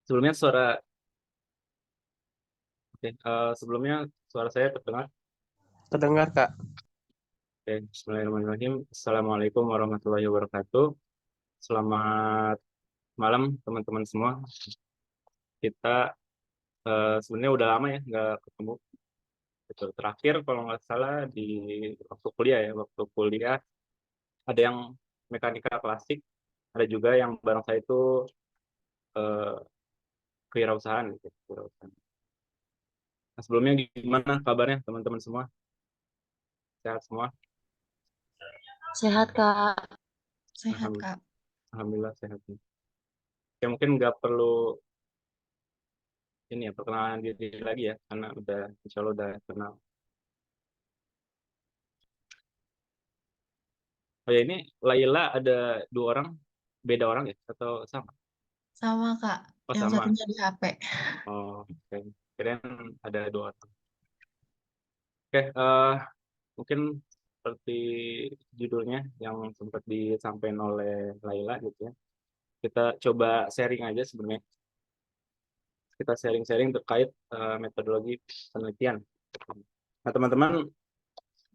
Sebelumnya suara oke, sebelumnya suara saya terdengar. Terdengar, Kak. Oke, Bismillahirrahmanirrahim. Assalamualaikum warahmatullahi wabarakatuh. Selamat malam teman-teman semua. Kita sebenarnya udah lama ya nggak ketemu. Itu terakhir kalau nggak salah di waktu kuliah ya. Waktu kuliah ada yang mekanika plastik, ada juga yang bareng saya itu eh, kewirausahaan gitu. Kewirausahaan. Nah, sebelumnya gimana kabarnya teman-teman semua? Sehat semua? Sehat, Kak. Sehat, Alhamdulillah, Kak. Alhamdulillah sehat. Ya mungkin nggak perlu ini ya perkenalan diri lagi ya karena udah insya Allah udah kenal. Oh ya ini Laila ada dua orang, beda orang ya atau sama? Sama, Kak. Oh Yang sama. satunya di HP. Oh oke. Kirain ada dua orang. Oke, mungkin seperti judulnya yang sempat disampaikan oleh Laila gitu ya. Kita coba sharing aja sebenarnya. Kita sharing-sharing terkait metodologi penelitian. Nah teman-teman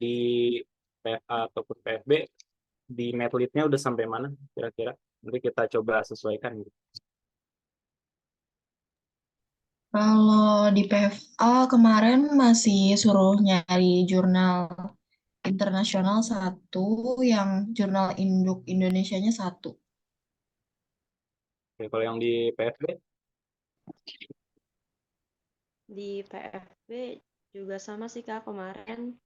di PFA ataupun PFB di medlead-nya udah sampai mana kira-kira? Nanti kita coba sesuaikan gitu. Kalau di PFA kemarin masih suruh nyari jurnal internasional satu, yang jurnal induk Indonesianya satu. Oke, kalau yang di PFB, Di PFB juga sama sih Kak, kemarin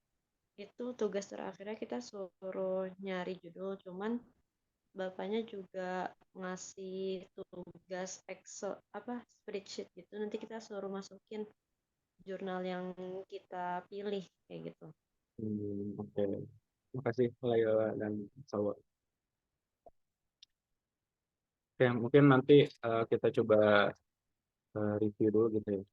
itu tugas terakhirnya kita suruh nyari judul, cuman bapaknya juga ngasih tugas Excel apa spreadsheet gitu, nanti kita suruh masukin jurnal yang kita pilih kayak gitu. oke. Makasih Laila dan Salwa. Oke, mungkin nanti kita coba review dulu gitu ya.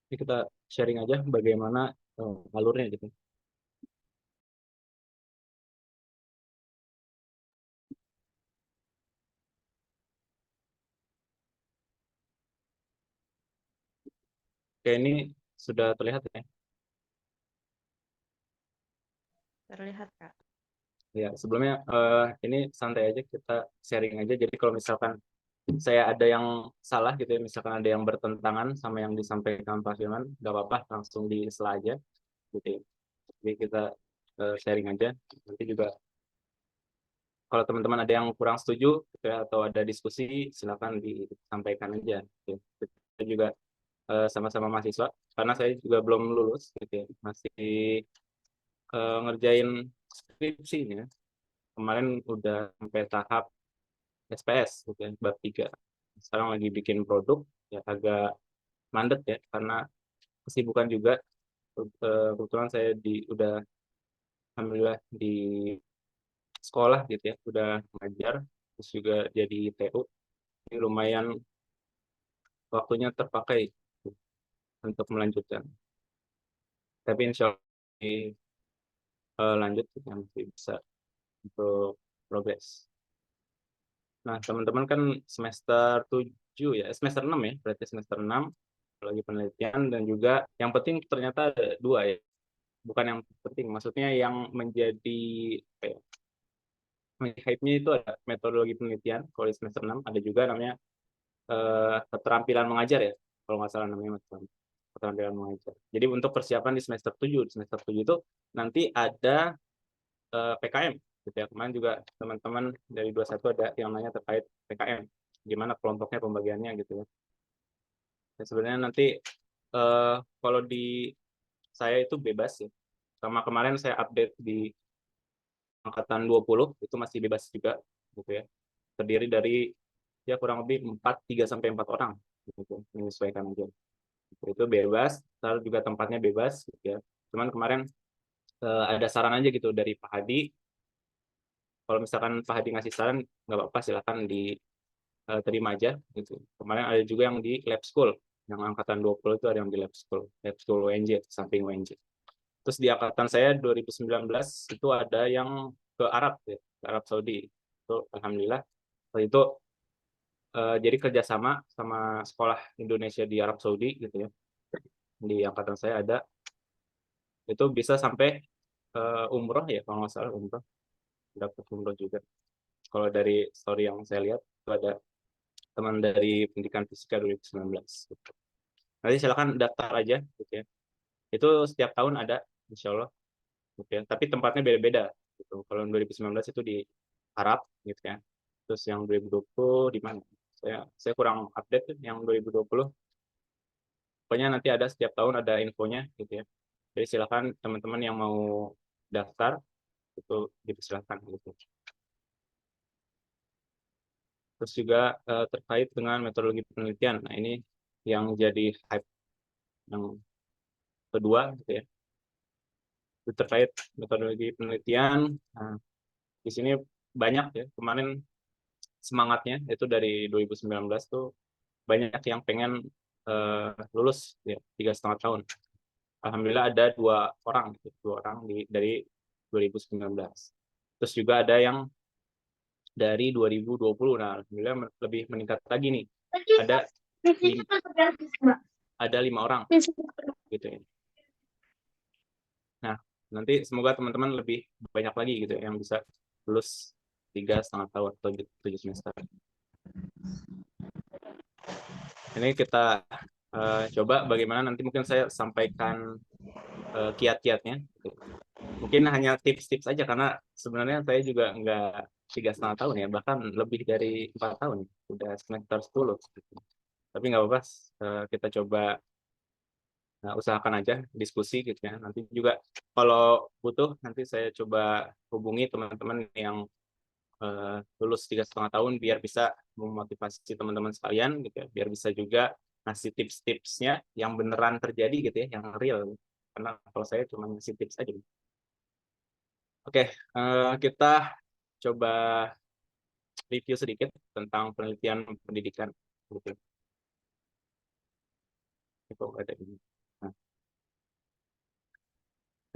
Jadi kita sharing aja bagaimana alurnya gitu. Oke, ini sudah terlihat ya. Terlihat Kak. Ya, sebelumnya ini santai aja kita sharing aja. Jadi kalau misalkan saya ada yang salah gitu ya, misalkan ada yang bertentangan sama yang disampaikan Pak Firman, nggak apa-apa, langsung di-sela aja gitu ya. Jadi kita sharing aja. Nanti juga kalau teman-teman ada yang kurang setuju gitu ya, atau ada diskusi, silakan disampaikan aja. Gitu. Kita juga sama-sama mahasiswa, karena saya juga belum lulus gitu ya, masih ngerjain skripsi ini ya. Kemarin udah sampai tahap SPS gitu ya, bab 3. Sekarang lagi bikin produk, ya agak mandet ya, karena kesibukan juga. Kebetulan saya udah alhamdulillah di sekolah gitu ya, udah ngajar, terus juga jadi TU. Ini lumayan waktunya terpakai untuk melanjutkan. Tapi insya Allah lanjut ya, masih bisa untuk progres. Nah, teman-teman kan semester 7 ya, semester 6 ya, berarti semester 6 lagi penelitian, dan juga yang penting ternyata ada dua ya. Bukan yang penting, maksudnya yang menjadi apa ya, hype-nya itu ada metodologi penelitian, kalau di semester 6 ada juga namanya keterampilan mengajar ya, kalau nggak salah namanya keterampilan mengajar. Jadi untuk persiapan di semester 7 itu nanti ada PKM gitu ya. Kemarin juga teman-teman dari 21 ada yang nanya terkait PKM, gimana kelompoknya pembagiannya gitu ya. Dan sebenarnya nanti kalau di saya itu bebas ya. Sama kemarin saya update di angkatan 20 itu masih bebas juga gitu ya. Terdiri dari ya kurang lebih 3 sampai 4 orang gitu, menyesuaikan aja. Itu bebas, lalu juga tempatnya bebas gitu ya. Cuman kemarin ada saran aja gitu dari Pak Hadi. Kalau misalkan Pak Hadi ngasih saran, nggak apa-apa, silakan diterima aja gitu. Kemarin ada juga yang di lab school, yang angkatan 20 itu ada yang di lab school UNJ, samping UNJ. Itu Terus di angkatan saya 2019 itu ada yang ke Arab ya, ke Arab Saudi. Itu alhamdulillah waktu itu jadi kerjasama sama sekolah Indonesia di Arab Saudi gitu ya. Di angkatan saya ada itu bisa sampai umroh ya kalau nggak salah, umroh, dapat umroh juga. Kalau dari story yang saya lihat itu ada teman dari pendidikan fisika 2019 gitu. Nanti silakan daftar aja gitu ya. Itu setiap tahun ada insya Allah gitu ya. Tapi tempatnya beda-beda gitu. Kalau 2019 itu di Arab gitu ya. Terus yang 2020 di mana? Saya kurang update tuh yang 2020. Pokoknya nanti ada setiap tahun ada infonya gitu ya. Jadi silakan teman-teman yang mau daftar itu dipersilakan gitu. Terus juga terkait dengan metodologi penelitian. Nah, ini yang jadi hype yang kedua gitu ya. Itu terkait metodologi penelitian. Nah, di sini banyak ya. Kemarin semangatnya itu dari 2019 tuh banyak yang pengen lulus ya, 3,5 tahun. Alhamdulillah ada 2 orang dari 2019. Terus juga ada yang dari 2020. Nah, alhamdulillah lebih meningkat lagi nih. Ada 5 orang gitu ya. Nah, nanti semoga teman-teman lebih banyak lagi gitu ya, yang bisa lulus 3,5 tahun atau 7 semester. Ini kita coba bagaimana nanti mungkin saya sampaikan kiat-kiatnya. Mungkin hanya tips-tips aja karena sebenarnya saya juga nggak 3,5 tahun ya, bahkan lebih dari 4 tahun, udah semester 10. Tapi nggak apa-apa, kita coba usahakan aja diskusi gitu ya. Nanti juga kalau butuh nanti saya coba hubungi teman-teman yang lulus 3,5 tahun biar bisa memotivasi teman-teman sekalian gitu ya, biar bisa juga ngasih tips-tipsnya yang beneran terjadi gitu ya, yang real. Karena kalau saya cuma ngasih tips aja. Oke, kita coba review sedikit tentang penelitian pendidikan. Gitu. Ada ini. Nah,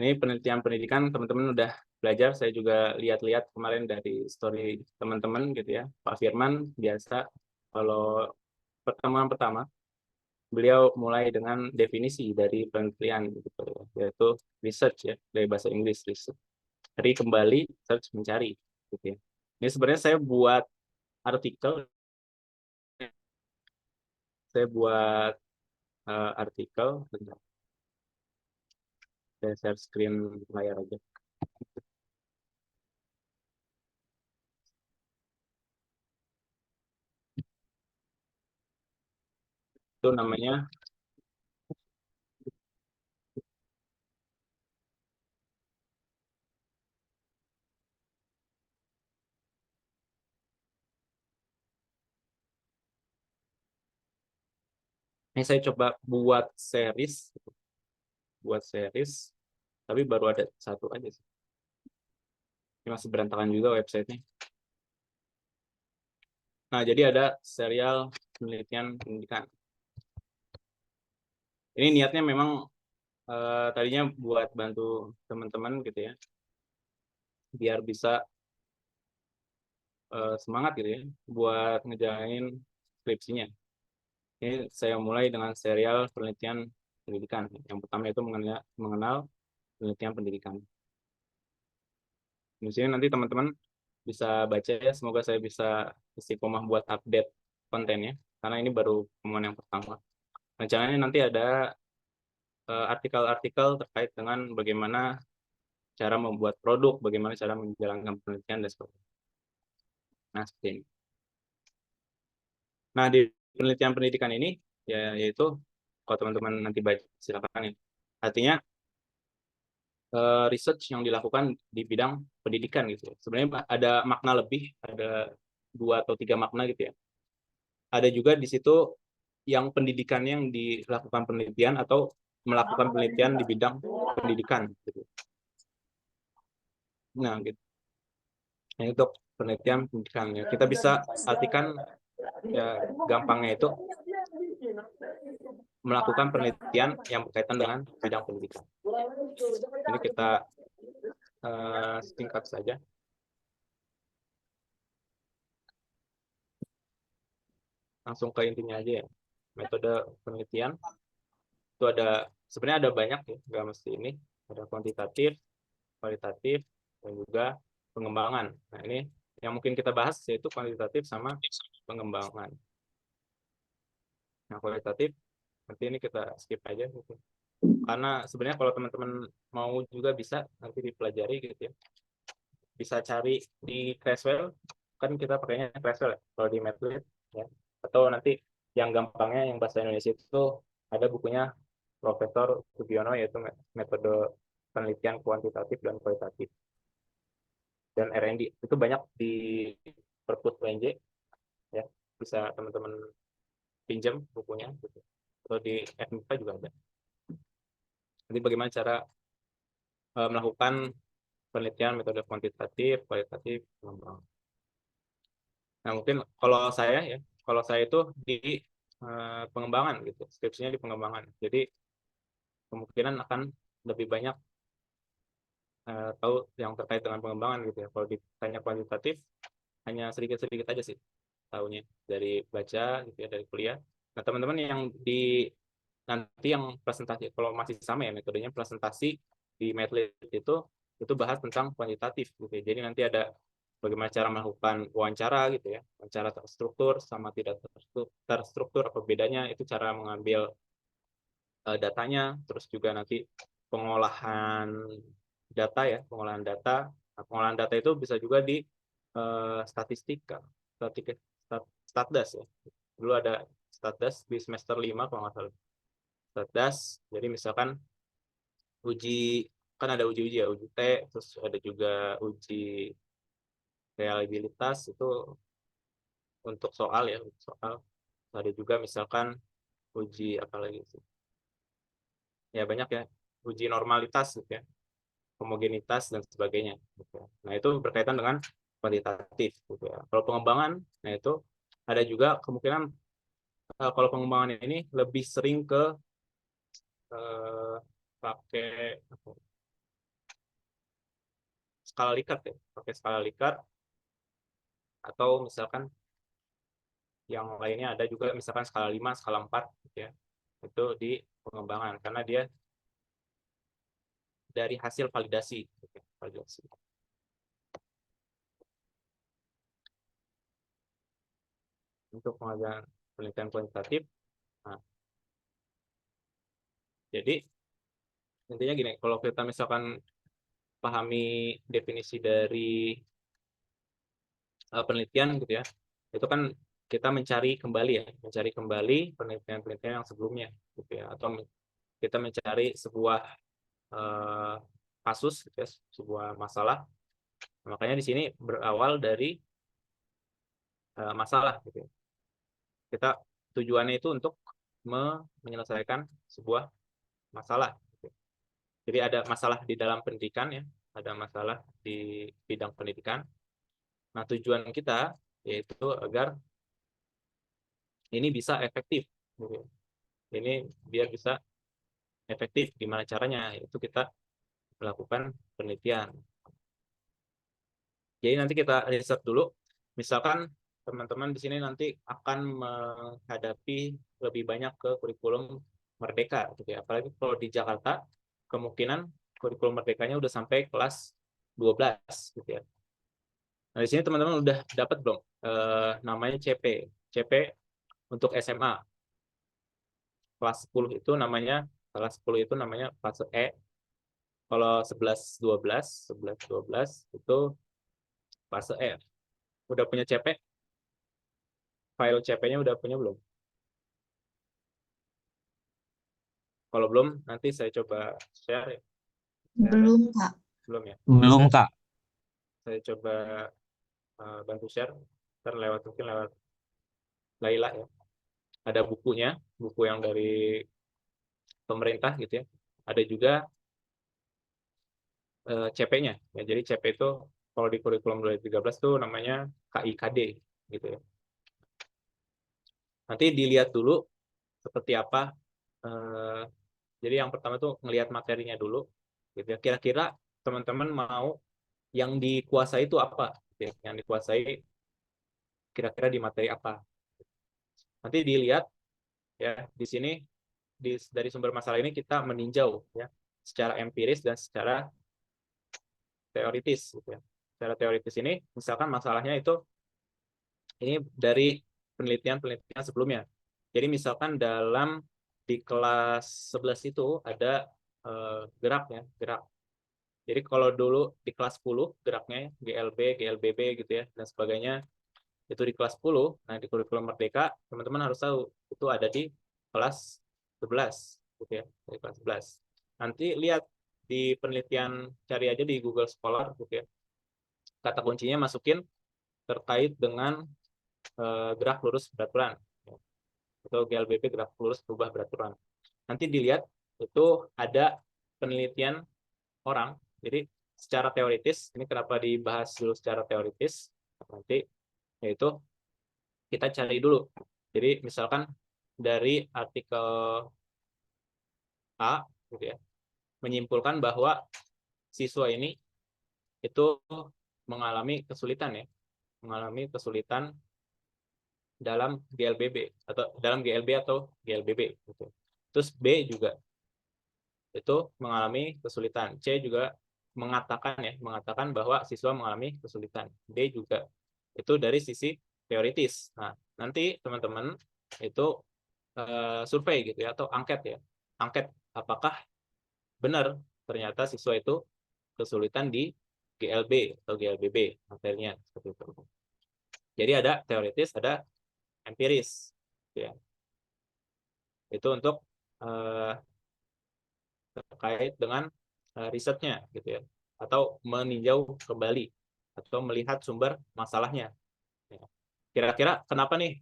ini penelitian pendidikan teman-teman udah belajar. Saya juga lihat-lihat kemarin dari story teman-teman gitu ya. Pak Firman biasa kalau pertemuan pertama beliau mulai dengan definisi dari penelitian gitu, yaitu research ya, dari bahasa Inggris research. Dari kembali search mencari gitu ya. Ini sebenarnya saya buat artikel, bentar. Saya share screen layar aja. Itu namanya ini saya coba buat series, tapi baru ada satu aja sih. Ini masih berantakan juga websitenya. Nah, jadi ada serial penelitian pendidikan. Ini niatnya memang tadinya buat bantu teman-teman gitu ya, biar bisa semangat gitu ya, buat ngejalanin skripsinya. Ini saya mulai dengan serial penelitian pendidikan. Yang pertama itu mengenal penelitian pendidikan. Di sini nanti teman-teman bisa baca ya, semoga saya bisa istiqomah buat update kontennya, karena ini baru pertemuan yang pertama. Rencananya nanti ada artikel-artikel terkait dengan bagaimana cara membuat produk, bagaimana cara menjalankan penelitian, dan sebagainya. Nah, seperti ini. Nah, di penelitian pendidikan ini, yaitu, kalau teman-teman nanti baca, silakan ya. Artinya, research yang dilakukan di bidang pendidikan gitu. Sebenarnya ada makna lebih, ada 2 atau 3 makna gitu ya. Ada juga di situ yang pendidikan yang dilakukan penelitian atau melakukan penelitian di bidang pendidikan gitu. Nah, gitu. Nah, untuk penelitian pendidikan ya, kita bisa artikan ya gampangnya itu melakukan penelitian yang berkaitan dengan bidang pendidikan. Ini kita singkat saja. Langsung ke intinya aja ya. Metode penelitian itu sebenarnya ada banyak ya, nggak mesti ini. Ada kuantitatif, kualitatif, dan juga pengembangan. Nah, ini yang mungkin kita bahas yaitu kuantitatif sama pengembangan. Nah, kualitatif nanti ini kita skip aja gitu. Karena sebenarnya kalau teman-teman mau juga bisa nanti dipelajari gitu ya. Bisa cari di Creswell, kan kita pakainya Creswell kalau di Medlit ya. Atau nanti yang gampangnya yang bahasa Indonesia itu ada bukunya Profesor Sugiono yaitu metode penelitian kuantitatif dan kualitatif dan R&D. Itu banyak di perpus UNJ ya. Bisa teman-teman pinjam bukunya gitu. Atau di FMIPA juga ada. Nanti bagaimana cara melakukan penelitian metode kuantitatif, kualitatif, pengembangan. Nah, mungkin kalau saya itu di pengembangan gitu, skripsinya di pengembangan. Jadi kemungkinan akan lebih banyak tahu yang terkait dengan pengembangan gitu ya. Kalau ditanya kuantitatif, hanya sedikit-sedikit aja sih tahunya dari baca gitu ya, dari kuliah. Nah, teman-teman yang nanti yang presentasi, kalau masih sama ya metodenya presentasi di Medlit itu bahas tentang kuantitatif gitu ya. Jadi nanti ada bagaimana cara melakukan wawancara gitu ya, wawancara terstruktur sama tidak terstruktur, apa bedanya, itu cara mengambil datanya, terus juga nanti pengolahan data ya, pengolahan data. Nah, pengolahan data itu bisa juga di statistika, statdas ya. Dulu ada statdas di semester 5 kalau nggak salah. Statdas, jadi misalkan kan ada uji ya, uji T, terus ada juga uji reliabilitas itu untuk soal ya, untuk soal. Ada juga misalkan uji apa lagi sih? Ya banyak ya, uji normalitas gitu ya, homogenitas dan sebagainya gitu. Nah, itu berkaitan dengan kuantitatif gitu ya. Kalau pengembangan, nah itu ada juga kemungkinan kalau pengembangan ini lebih sering ke pakai skala Likert ya, pakai skala Likert, atau misalkan yang lainnya ada juga misalkan skala 5, skala 4 gitu ya. Itu di pengembangan karena dia dari hasil validasi gitu ya, validasi. Untuk pengajaran penelitian kuantitatif, nah, jadi intinya gini, kalau kita misalkan pahami definisi dari penelitian gitu ya, itu kan kita mencari kembali penelitian-penelitian yang sebelumnya gitu ya, atau kita mencari sebuah kasus gitu ya, sebuah masalah. Makanya di sini berawal dari masalah gitu ya. Kita tujuannya itu untuk menyelesaikan sebuah masalah gitu. Jadi ada masalah di dalam pendidikan ya, ada masalah di bidang pendidikan. Nah, tujuan kita yaitu agar ini bisa efektif gitu. Ini biar bisa efektif, gimana caranya? Itu kita melakukan penelitian. Jadi nanti kita riset dulu. Misalkan teman-teman di sini nanti akan menghadapi lebih banyak ke kurikulum Merdeka gitu ya. Apalagi kalau di Jakarta kemungkinan kurikulum Merdekanya udah sampai kelas 12 gitu ya. Nah, di sini teman-teman udah dapat belum namanya CP. CP untuk SMA. Kelas 10 itu namanya fase E. Kalau 11 12 itu fase E. Udah punya CP? File CP-nya udah punya belum? Kalau belum, nanti saya coba share ya. Belum, Kak. Belum ya? Belum, Kak. Saya coba bantu share. Mungkin lewat Laila ya. Ada bukunya, buku yang dari pemerintah gitu ya. Ada juga CP-nya. Ya, jadi CP itu kalau di kurikulum 2013 tuh namanya KIKD gitu ya. Nanti dilihat dulu seperti apa Jadi yang pertama tuh ngelihat materinya dulu, gitu ya. Kira-kira teman-teman mau yang dikuasai itu apa? Gitu ya. Yang dikuasai kira-kira di materi apa? Nanti dilihat ya di sini dari sumber masalah ini kita meninjau ya secara empiris dan secara teoritis gitu ya. Secara teoritis ini misalkan masalahnya itu ini dari penelitian-penelitian sebelumnya. Jadi misalkan di kelas 11 itu ada gerak ya, gerak. Jadi kalau dulu di kelas 10 geraknya GLB, GLBB gitu ya dan sebagainya itu di kelas 10. Nah, di kurikulum Merdeka teman-teman harus tahu itu ada di kelas 11 gitu ya, di kelas 11. Nanti lihat di penelitian, cari aja di Google Scholar gitu ya. Kata kuncinya masukin terkait dengan gerak lurus beraturan atau GLBP, gerak lurus berubah beraturan. Nanti dilihat itu ada penelitian orang. Jadi secara teoritis, ini kenapa dibahas dulu secara teoritis, nanti yaitu kita cari dulu. Jadi misalkan dari artikel A gitu ya, menyimpulkan bahwa siswa ini itu mengalami kesulitan ya, mengalami kesulitan dalam GLBB atau dalam GLB atau GLBB gitu. Terus B juga itu mengalami kesulitan. C juga mengatakan bahwa siswa mengalami kesulitan. D juga itu dari sisi teoritis. Nah, nanti teman-teman itu survei gitu ya atau angket ya. Angket apakah benar ternyata siswa itu kesulitan di GLB atau GLBB materinya seperti itu. Jadi ada teoritis, ada empiris gitu ya. Itu untuk terkait dengan risetnya gitu ya, atau meninjau kembali atau melihat sumber masalahnya. Kira-kira kenapa nih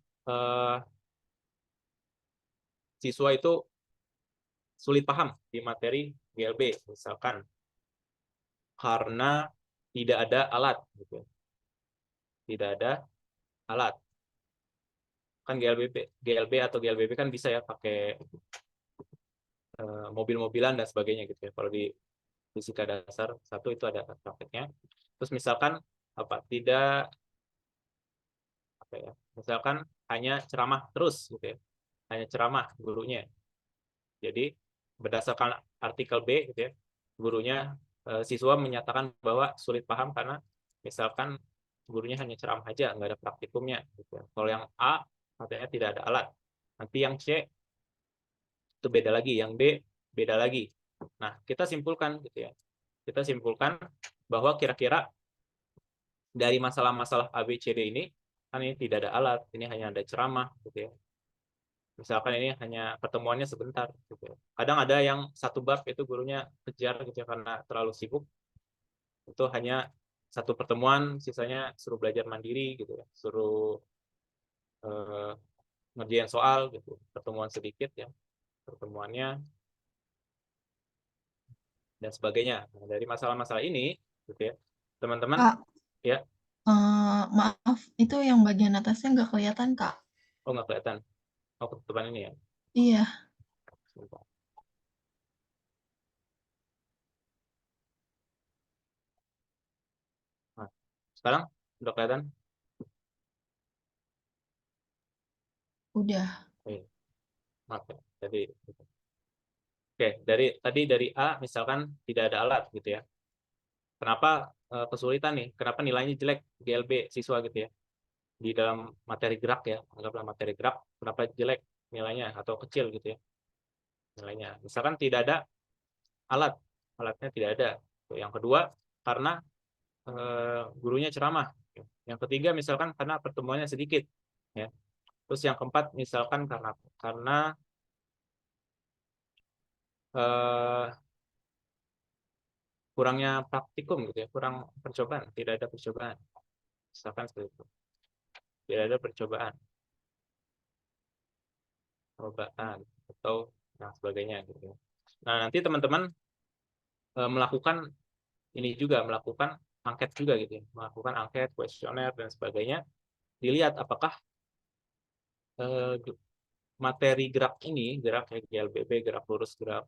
siswa itu sulit paham di materi GLB misalkan karena tidak ada alat gitu. Tidak ada alat. Kan GLB atau GLBB kan bisa ya pakai mobil-mobilan dan sebagainya gitu ya. Kalau di fisika dasar 1 itu ada prakteknya. Terus misalkan tidak apa ya? Misalkan hanya ceramah terus gitu ya. Hanya ceramah gurunya. Jadi berdasarkan artikel B gitu ya, gurunya siswa menyatakan bahwa sulit paham karena misalkan gurunya hanya ceramah aja, nggak ada praktikumnya gitu ya. Kalau yang A katanya tidak ada alat. Nanti yang C itu beda lagi, yang D beda lagi. Nah, kita simpulkan gitu ya. Kita simpulkan bahwa kira-kira dari masalah-masalah A, B, C, D ini kan ini tidak ada alat, ini hanya ada ceramah gitu ya. Misalkan ini hanya pertemuannya sebentar gitu ya. Kadang ada yang satu bab itu gurunya kejar gitu ya, karena terlalu sibuk. Itu hanya satu pertemuan, sisanya suruh belajar mandiri gitu ya. Suruh ngerjain soal gitu. Pertemuan sedikit ya. Pertemuannya dan sebagainya. Nah, dari masalah-masalah ini gitu ya. Teman-teman Kak, ya, maaf, itu yang bagian atasnya nggak kelihatan, Kak. oh nggak kelihatan. Oh, ketutupan ini ya. Iya, Sebentar. Nah, sekarang udah kelihatan? udah. Maaf ya. Jadi oke, dari A misalkan tidak ada alat gitu ya. Kenapa kesulitan nih? Kenapa nilainya jelek GLB siswa gitu ya? Di dalam materi gerak ya, anggaplah materi gerak, kenapa jelek nilainya atau kecil gitu ya nilainya? Misalkan tidak ada alat, alatnya tidak ada. Yang kedua karena gurunya ceramah. Yang ketiga misalkan karena pertemuannya sedikit, ya. Terus yang keempat misalkan karena eh, kurangnya praktikum gitu ya, kurang percobaan, tidak ada percobaan. Misalkan seperti itu. Tidak ada percobaan atau yang sebagainya gitu ya. Nah, nanti teman-teman melakukan ini juga, melakukan angket juga gitu ya. Melakukan angket, kuesioner dan sebagainya. Dilihat apakah materi gerak ini, gerak GLBB, gerak lurus, gerak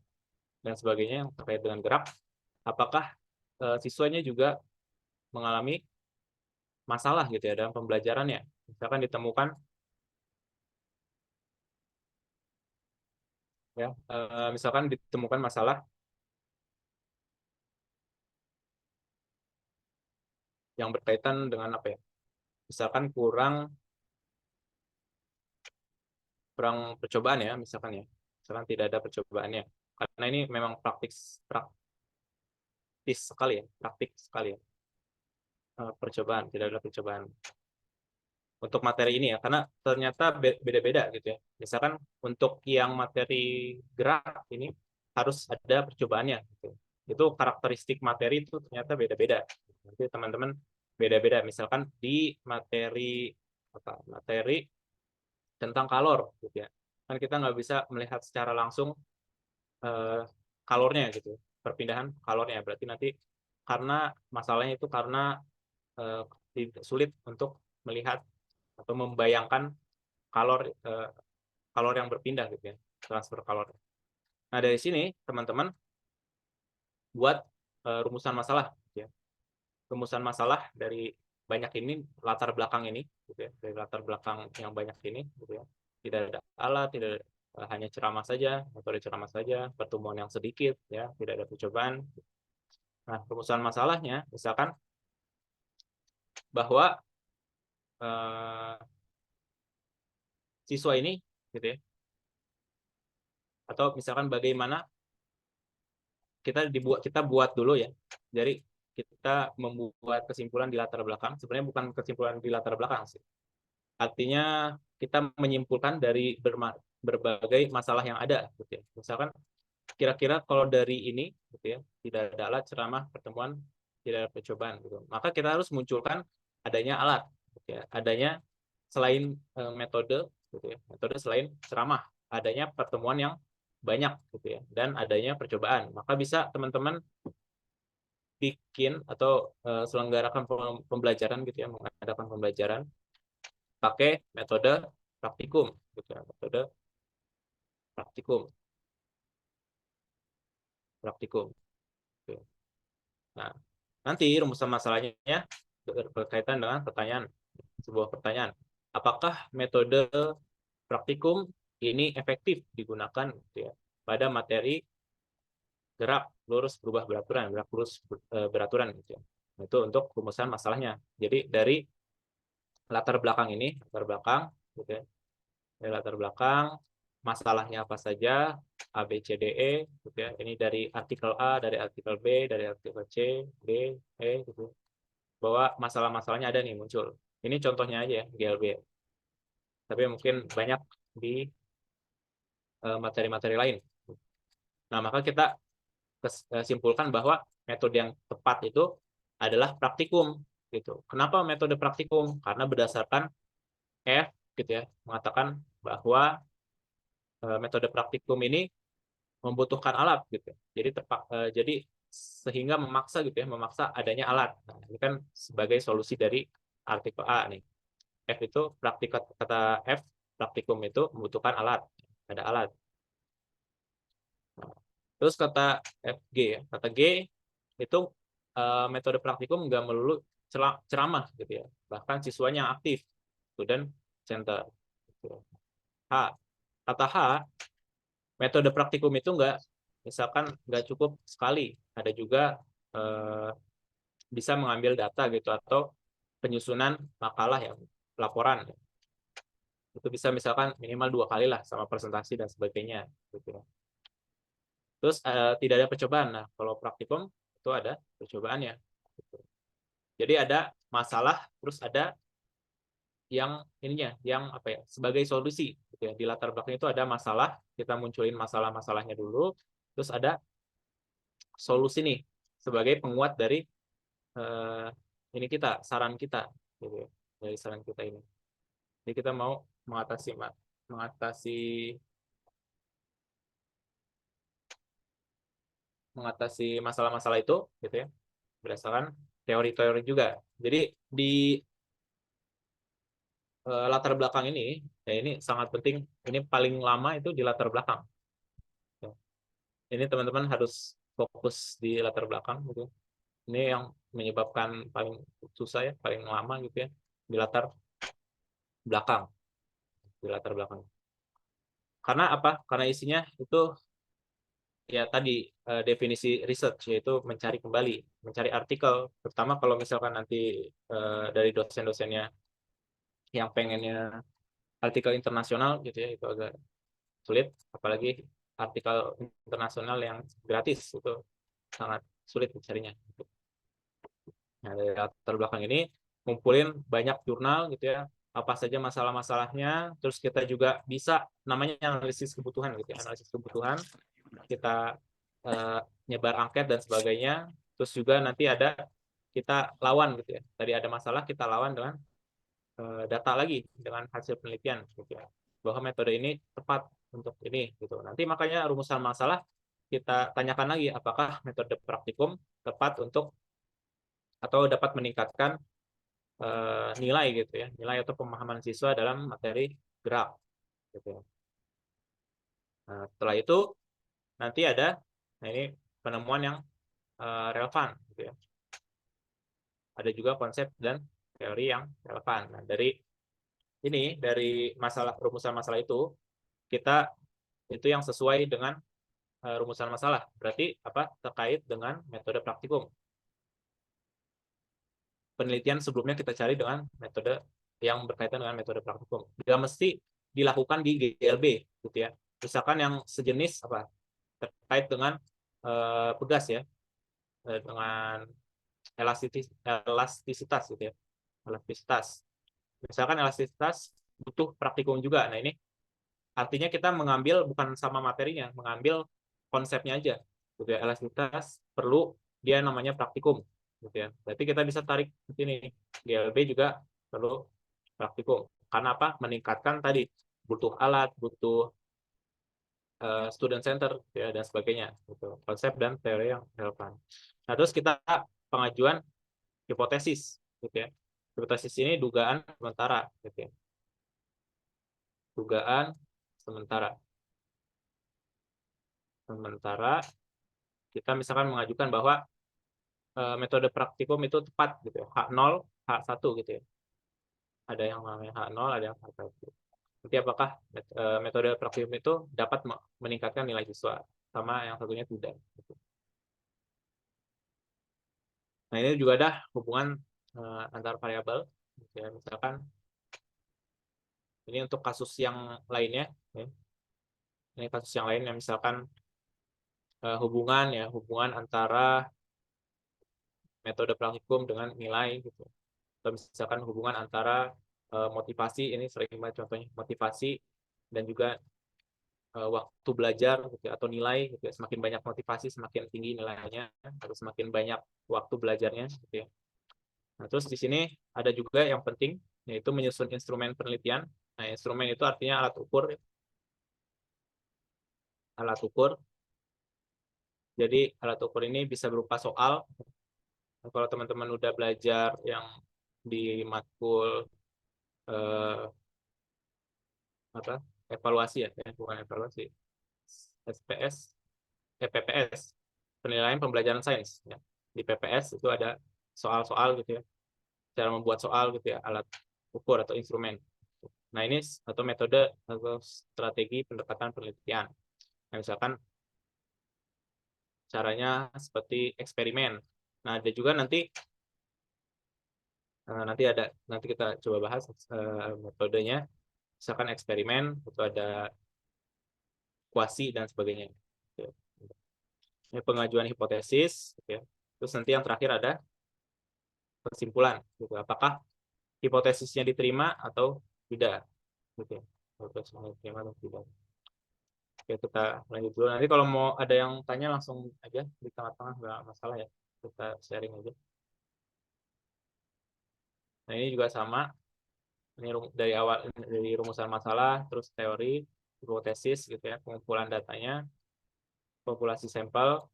dan sebagainya yang terkait dengan gerak, apakah siswanya juga mengalami masalah gitu ya dalam pembelajarannya. Misalkan ditemukan ya, misalkan ditemukan masalah yang berkaitan dengan apa ya? Misalkan kurang percobaan ya, misalkan ya. Misalkan tidak ada percobaannya. Karena ini memang praktis sekali ya, praktik sekali ya. Percobaan, tidak ada percobaan untuk materi ini ya, karena ternyata beda-beda gitu ya. Misalkan untuk yang materi gerak ini harus ada percobaannya gitu. Itu karakteristik materi itu ternyata beda-beda. Nanti teman-teman beda-beda. Misalkan di materi tentang kalor gitu ya. Kan kita nggak bisa melihat secara langsung kalornya gitu. Perpindahan kalornya berarti nanti karena masalahnya itu karena sulit untuk melihat atau membayangkan kalor yang berpindah gitu ya, transfer kalor. Nah dari sini teman-teman buat rumusan masalah gitu ya. Rumusan masalah dari banyak ini, latar belakang ini gitu ya, dari latar belakang yang banyak ini gitu ya. Tidak ada alat, tidak ada, hanya ceramah saja, metode ceramah saja, pertemuan yang sedikit ya, tidak ada percobaan. Nah rumusan masalahnya misalkan bahwa siswa ini gitu ya, atau misalkan bagaimana kita buat dulu ya. Jadi kita membuat kesimpulan di latar belakang. Sebenarnya bukan kesimpulan di latar belakang sih. Artinya kita menyimpulkan dari berbagai masalah yang ada gitu ya. Misalkan kira-kira kalau dari ini gitu ya, tidak ada alat ceramah pertemuan, tidak ada percobaan gitu. Maka kita harus munculkan adanya alat gitu ya. Adanya selain metode gitu ya. Metode selain ceramah, adanya pertemuan yang banyak gitu ya, dan adanya percobaan. Maka bisa teman-teman bikin atau selenggarakan pembelajaran gitu ya, mengadakan pembelajaran pakai metode praktikum gitu ya, metode praktikum praktikum gitu. Nah nanti rumusan masalahnya berkaitan dengan sebuah pertanyaan, apakah metode praktikum ini efektif digunakan gitu ya, pada materi gerak lurus berubah beraturan, gerak lurus beraturan gitu ya. Itu untuk rumusan masalahnya. Jadi dari latar belakang ini, latar belakang gitu ya. Dari latar belakang masalahnya apa saja, A B C D E gitu ya. Ini dari artikel A, dari artikel B, dari artikel C, D, E gitu. Bahwa masalah-masalahnya ada nih muncul. Ini contohnya aja ya, GLB. Tapi mungkin banyak di materi-materi lain. Nah, maka kita simpulkan bahwa metode yang tepat itu adalah praktikum gitu. Kenapa metode praktikum? Karena berdasarkan F gitu ya, mengatakan bahwa metode praktikum ini membutuhkan alat gitu. Jadi sehingga memaksa gitu ya, memaksa adanya alat. Nah, ini kan sebagai solusi dari artikel A nih. F itu kata F praktikum itu membutuhkan alat, ada alat. Nah, terus kata FG ya, kata G itu metode praktikum nggak melulu ceramah gitu ya, bahkan siswanya aktif, student center. H, kata H, metode praktikum itu misalkan nggak cukup sekali, ada juga bisa mengambil data gitu atau penyusunan makalah ya, laporan. Itu bisa misalkan minimal 2 kali lah sama presentasi dan sebagainya gitu. Terus tidak ada percobaan. Nah, kalau praktikum itu ada percobaannya. Gitu. Jadi ada masalah, terus ada yang ininya, yang apa ya, sebagai solusi. Gitu ya. Di latar belakang itu ada masalah, kita munculin masalah-masalahnya dulu, terus ada solusi nih sebagai penguat dari ini kita, saran kita, gitu ya. Dari saran kita ini. Jadi kita mau mengatasi masalah-masalah itu gitu ya, berdasarkan teori-teori juga. Jadi di latar belakang ini, ya ini sangat penting. Ini paling lama itu di latar belakang. ini teman-teman harus fokus di latar belakang gitu. Ini yang menyebabkan paling susah ya, paling lama gitu ya, di latar belakang. Di latar belakang. Karena apa? Karena isinya itu ya tadi definisi research, yaitu mencari kembali, mencari artikel, terutama kalau misalkan nanti dari dosen-dosennya yang pengennya artikel internasional gitu ya, itu agak sulit, apalagi artikel internasional yang gratis, itu sangat sulit mencarinya. Nah, dari latar belakang ini ngumpulin banyak jurnal gitu ya, apa saja masalah-masalahnya, terus kita juga bisa namanya analisis kebutuhan gitu ya, analisis kebutuhan, kita nyebar angket dan sebagainya, terus juga nanti ada kita lawan gitu ya, tadi ada masalah kita lawan dengan data lagi, dengan hasil penelitian gitu ya, bahwa metode ini tepat untuk ini gitu. Nanti makanya rumusan masalah kita tanyakan lagi apakah metode praktikum tepat untuk atau dapat meningkatkan nilai gitu ya, nilai atau pemahaman siswa dalam materi gerak gitu ya. Nah, setelah itu nanti ada, nah ini penemuan yang relevan gitu ya. Ada juga konsep dan teori yang relevan. Nah, dari masalah, rumusan masalah itu kita itu yang sesuai dengan rumusan masalah. Berarti apa? Terkait dengan metode praktikum. Penelitian sebelumnya kita cari dengan metode yang berkaitan dengan metode praktikum. Tidak mesti dilakukan di GLB gitu ya. Misalkan yang sejenis apa? Terkait dengan pegas ya, dengan elastisitas gitu ya. Elastisitas. Misalkan elastisitas butuh praktikum juga. Nah, ini artinya kita mengambil bukan sama materinya, mengambil konsepnya aja. Gitu ya. Elastisitas perlu dia namanya praktikum gitu ya. Berarti kita bisa tarik di sini. GLB juga perlu praktikum. Karena apa? Meningkatkan tadi butuh alat, butuh student center ya, dan sebagainya gitu. Konsep dan teori yang relevan. Nah, terus kita pengajuan hipotesis gitu ya. Hipotesis ini dugaan sementara gitu ya. Dugaan sementara. Sementara kita misalkan mengajukan bahwa metode praktikum itu tepat gitu ya. H0, H1 gitu ya. Ada yang namanya H0, ada yang H1. Jadi apakah metode praktikum itu dapat meningkatkan nilai siswa, sama yang satunya tidak. Nah, ini juga ada hubungan antar variabel. Ya, misalkan ini untuk kasus yang lainnya. Ya. Ini kasus yang lain yang misalkan hubungan antara metode praktikum dengan nilai gitu. Atau misalkan hubungan antara motivasi, ini sering banget contohnya, motivasi dan juga waktu belajar gitu, atau nilai gitu ya. Semakin banyak motivasi semakin tinggi nilainya, atau semakin banyak waktu belajarnya gitu ya. Nah, terus di sini ada juga yang penting, yaitu menyusun instrumen penelitian. Nah, instrumen itu artinya alat ukur. Alat ukur. Jadi alat ukur ini bisa berupa soal. Nah, kalau teman-teman udah belajar yang di matkul apa, evaluasi ya, bukan evaluasi, SPS, PPS, penilaian pembelajaran sains. Ya. Di PPS itu ada soal-soal gitu ya, cara membuat soal gitu ya, alat ukur atau instrumen. Nah, ini atau metode atau strategi pendekatan penelitian. Nah, misalkan caranya seperti eksperimen. Nah, ada juga nanti nanti kita coba bahas metodenya. Misalkan eksperimen itu ada kuasi dan sebagainya. Ini pengajuan hipotesis, gitu ya. Terus nanti yang terakhir ada kesimpulan, gitu. Apakah hipotesisnya diterima atau tidak, gitu. Hipotesisnya diterima atau tidak. Oke, kita lanjut dulu. Nanti kalau mau ada yang tanya langsung aja di tengah-tengah, nggak masalah ya. Kita sharing aja. Nah, ini juga sama. Ini dari awal, dari rumusan masalah, terus teori, hipotesis, gitu ya, pengumpulan datanya, populasi sampel.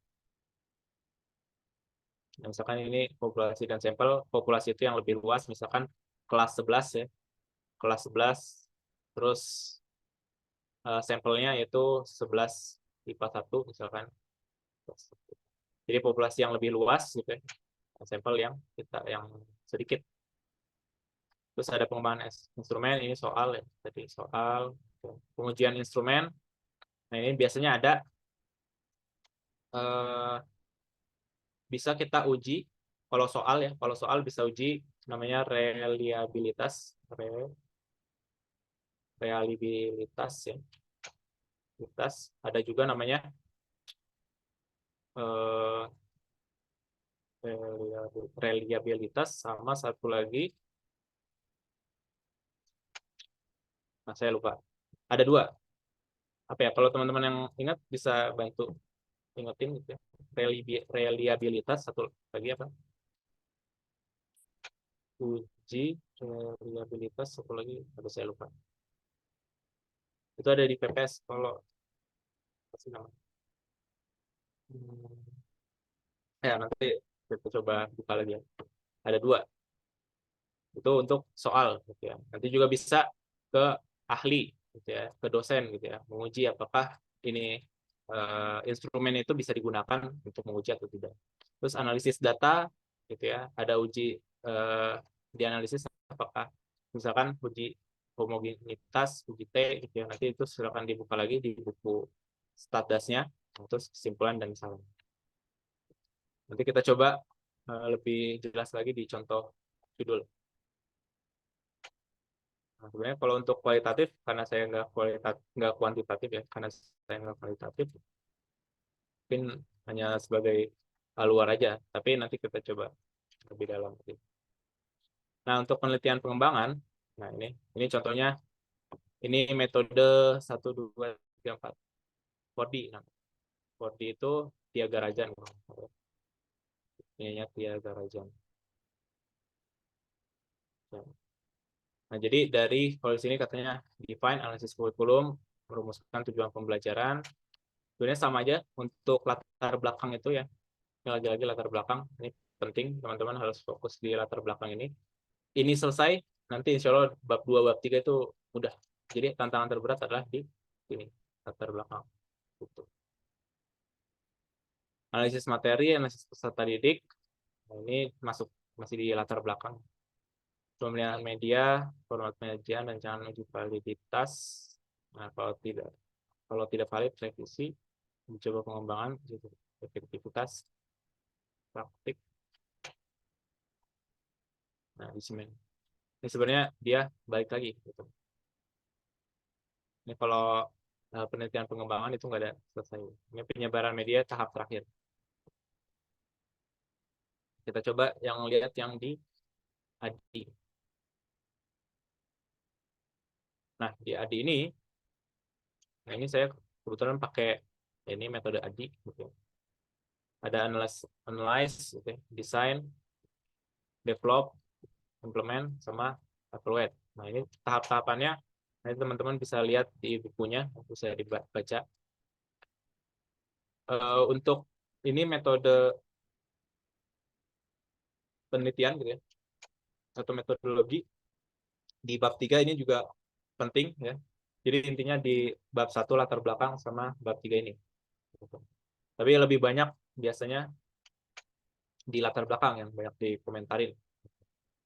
Nah, misalkan ini populasi dan sampel, populasi itu yang lebih luas, misalkan kelas 11 ya, kelas 11, terus sampelnya yaitu 11 IPA 1 misalkan, Jadi populasi yang lebih luas gitu ya, sampel yang sedikit. Terus ada pengembangan instrumen, ini soal ya, jadi soal pengujian instrumen. Nah ini biasanya ada bisa kita uji kalau soal bisa uji namanya reliabilitas ya. Ada juga namanya reliabilitas, sama satu lagi, nah saya lupa, ada 2 apa ya, kalau teman-teman yang ingat bisa bantu ingetin gitu ya. Reliabilitas, satu lagi apa, uji reliabilitas, satu lagi ada saya lupa, itu ada di PPS kalau apa sih namanya. Ya nanti kita coba buka lagi ya, ada 2 itu untuk soal gitu ya. Nanti juga bisa ke ahli gitu ya, ke dosen gitu ya, menguji apakah ini instrumen itu bisa digunakan untuk menguji atau tidak. Terus analisis data gitu ya, ada uji dianalisis apakah misalkan uji homogenitas, uji T gitu ya, nanti itu silakan dibuka lagi di buku statdasnya, terus kesimpulan dan saran. Nanti kita coba lebih jelas lagi di contoh judul. Nah, sebenarnya kalau untuk kualitatif, karena saya nggak kuantitatif ya, karena saya nggak kualitatif, mungkin hanya sebagai luar aja. Tapi nanti kita coba lebih dalam. Nah, untuk penelitian pengembangan, nah ini contohnya, ini metode 1, 2, 3, 4. 4D. Nah, 4D itu Tyagarajan. Ininya Tyagarajan. Nah, jadi kalau di sini katanya define analisis kurikulum, merumuskan tujuan pembelajaran. Sebenarnya sama aja untuk latar belakang itu ya. Lagi-lagi latar belakang ini penting, teman-teman harus fokus di latar belakang ini. Ini selesai, nanti insya Allah bab 2, bab 3 itu mudah. Jadi tantangan terberat adalah di ini latar belakang. Analisis materi, analisis peserta didik. Nah, ini masih di latar belakang. Pemilihan media, format penyajian, dan jangan uji validitas. Nah, kalau tidak valid, revisi, mencoba pengembangan, efektivitas, praktik. Nah, di sini. Ini sebenarnya dia balik lagi. Gitu. Ini kalau penelitian pengembangan itu nggak ada selesai. Ini penyebaran media tahap terakhir. Kita coba yang lihat yang di ADI. Nah, di ADI ini, nah ini saya kebetulan pakai ini metode ADI. Gitu. Ada analyze, gitu, design, develop, implement, sama evaluate. Nah, ini tahap-tahapannya. Nanti teman-teman bisa lihat di bukunya, bisa dibaca. Untuk ini metode penelitian gitu ya, atau metodologi di bab 3 ini juga penting ya. Jadi intinya di bab 1 latar belakang sama bab 3 ini. Tapi lebih banyak biasanya di latar belakang yang banyak dikomentarin.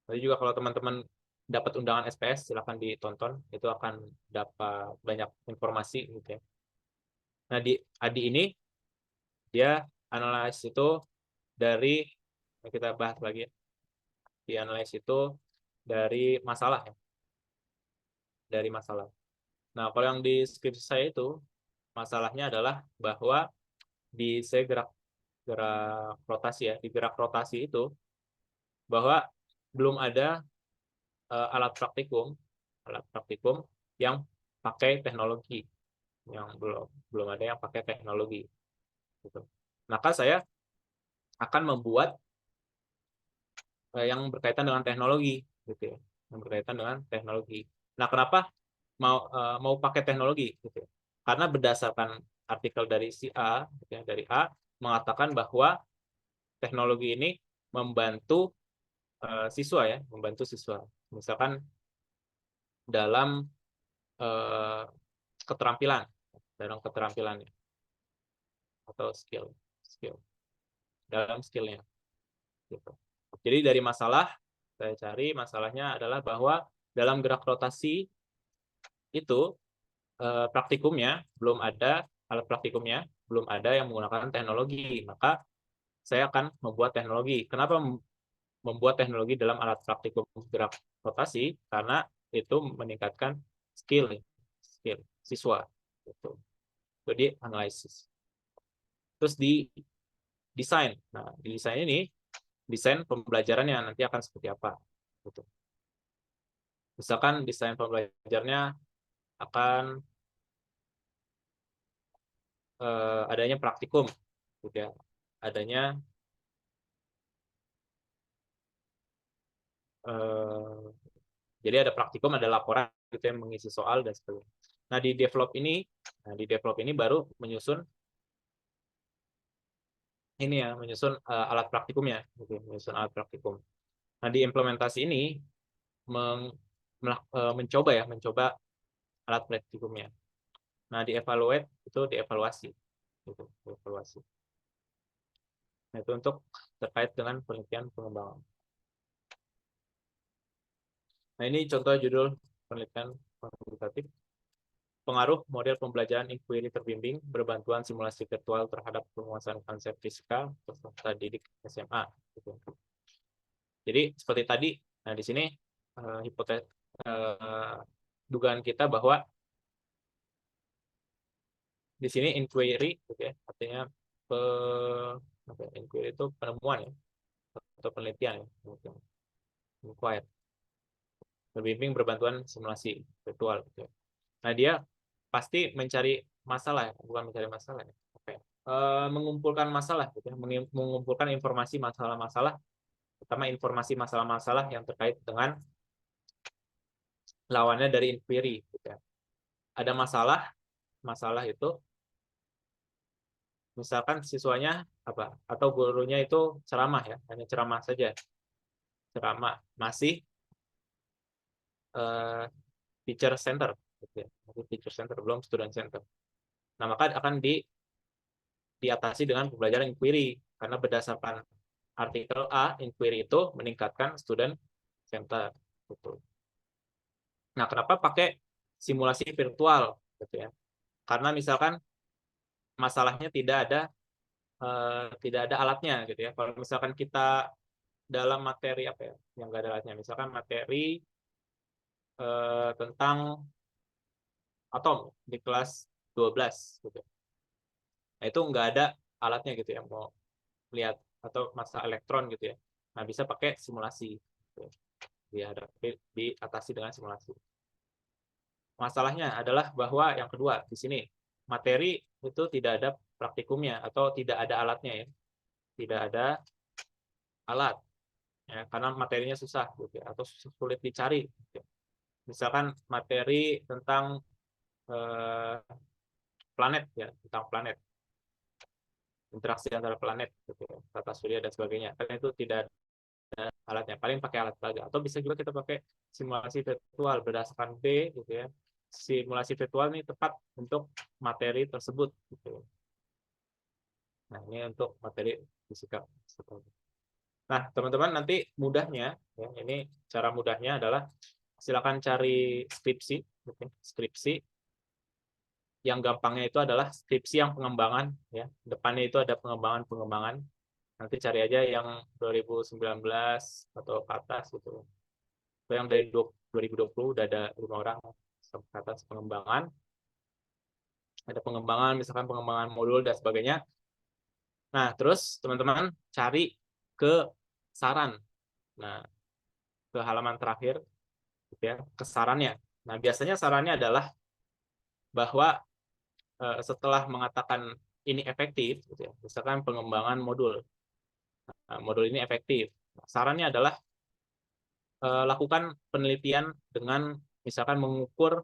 Tapi juga kalau teman-teman dapat undangan SPS silahkan ditonton, itu akan dapat banyak informasi gitu ya. Nah, di ADI ini dia analisis itu dari, kita bahas lagi ya. Di analisis itu dari masalah ya. Dari masalah. Nah, kalau yang di skripsi saya itu masalahnya adalah bahwa di saya gerak rotasi ya, di gerak rotasi itu bahwa belum ada alat praktikum yang pakai teknologi, yang belum ada yang pakai teknologi gitu. Maka saya akan membuat yang berkaitan dengan teknologi gitu ya, yang berkaitan dengan teknologi. Nah, kenapa mau pakai teknologi gitu ya? Karena berdasarkan artikel dari si A gitu ya, dari A mengatakan bahwa teknologi ini membantu siswa ya, membantu siswa. Misalkan dalam keterampilan, atau skill skill, dalam skillnya. Gitu. Jadi dari masalah, saya cari masalahnya adalah bahwa dalam gerak rotasi itu praktikumnya belum ada, alat praktikumnya belum ada yang menggunakan teknologi. Maka saya akan membuat teknologi. Kenapa membuat teknologi dalam alat praktikum gerak rotasi? Karena itu meningkatkan skill siswa. Gitu. Jadi analisis. Terus di desain. Nah, di desain ini, desain pembelajarannya nanti akan seperti apa. Gitu. Misalkan desain pembelajarannya akan adanya praktikum, gitu ya. Adanya jadi ada praktikum, ada laporan gitu yang mengisi soal dan sebagainya. Nah, di develop ini baru menyusun ini ya, menyusun alat praktikumnya, gitu, menyusun alat praktikum. Nah, di implementasi ini mencoba alat praktikumnya. Nah, dievaluate itu dievaluasi, gitu, dievaluasi. Nah, itu untuk terkait dengan penelitian pengembangan. Nah, ini contoh judul penelitian kuantitatif. Pengaruh model pembelajaran inquiry terbimbing berbantuan simulasi virtual terhadap penguasaan konsep fisika peserta didik SMA. Gitu. Jadi seperti tadi, nah di sini dugaan kita bahwa di sini inquiry, gitu ya, artinya inquiry itu penemuan ya, atau penelitian ya, inquire. Berbimbing berbantuan simulasi virtual. Gitu ya. Nah, dia pasti mencari masalah, bukan mencari masalah. Mengumpulkan masalah, gitu ya. Mengumpulkan informasi masalah-masalah, terutama informasi masalah-masalah yang terkait dengan lawannya dari inquiry. Gitu ya. Ada masalah itu, misalkan siswanya apa, atau gurunya itu ceramah ya, hanya ceramah saja, ceramah masih teacher center, gitu ya. Teacher center belum student center. Nah, maka akan diatasi dengan pembelajaran inquiry, karena berdasarkan artikel A, inquiry itu meningkatkan student center. Gitu. Nah, kenapa pakai simulasi virtual? Gitu ya. Karena misalkan masalahnya tidak ada alatnya, gitu ya. Kalau misalkan kita dalam materi apa ya, yang nggak ada alatnya, misalkan materi tentang atom di kelas 12, gitu. Nah, itu nggak ada alatnya, gitu ya, mau lihat atau masa elektron, gitu ya. Nah, bisa pakai simulasi, gitu. Diatasi dengan simulasi. Masalahnya adalah bahwa yang kedua di sini, materi itu tidak ada praktikumnya atau tidak ada alatnya ya. Tidak ada alat ya, karena materinya susah, gitu ya, atau sulit dicari, gitu. Misalkan materi tentang planet ya, tentang planet, interaksi antara planet, gitu ya, tata surya dan sebagainya. Karena itu tidak ada alatnya, paling pakai alat peraga. Atau bisa juga kita pakai simulasi virtual berdasarkan B, gitu ya. Simulasi virtual ini tepat untuk materi tersebut, gitu. Nah, ini untuk materi fisika. Nah, teman-teman, nanti mudahnya ya, ini cara mudahnya adalah silakan cari skripsi, gitu. Skripsi yang gampangnya itu adalah skripsi yang pengembangan ya. Depannya itu ada pengembangan. Nanti cari aja yang 2019 atau ke atas, gitu. Atau yang dari 2020 udah ada 5 orang ke atas pengembangan. Ada pengembangan, misalkan pengembangan modul dan sebagainya. Nah, terus teman-teman cari ke saran. Nah, ke halaman terakhir, gitu ya, ke sarannya. Nah, biasanya sarannya adalah bahwa setelah mengatakan ini efektif, gitu ya, misalkan pengembangan modul. Nah, modul ini efektif. Nah, sarannya adalah lakukan penelitian dengan misalkan mengukur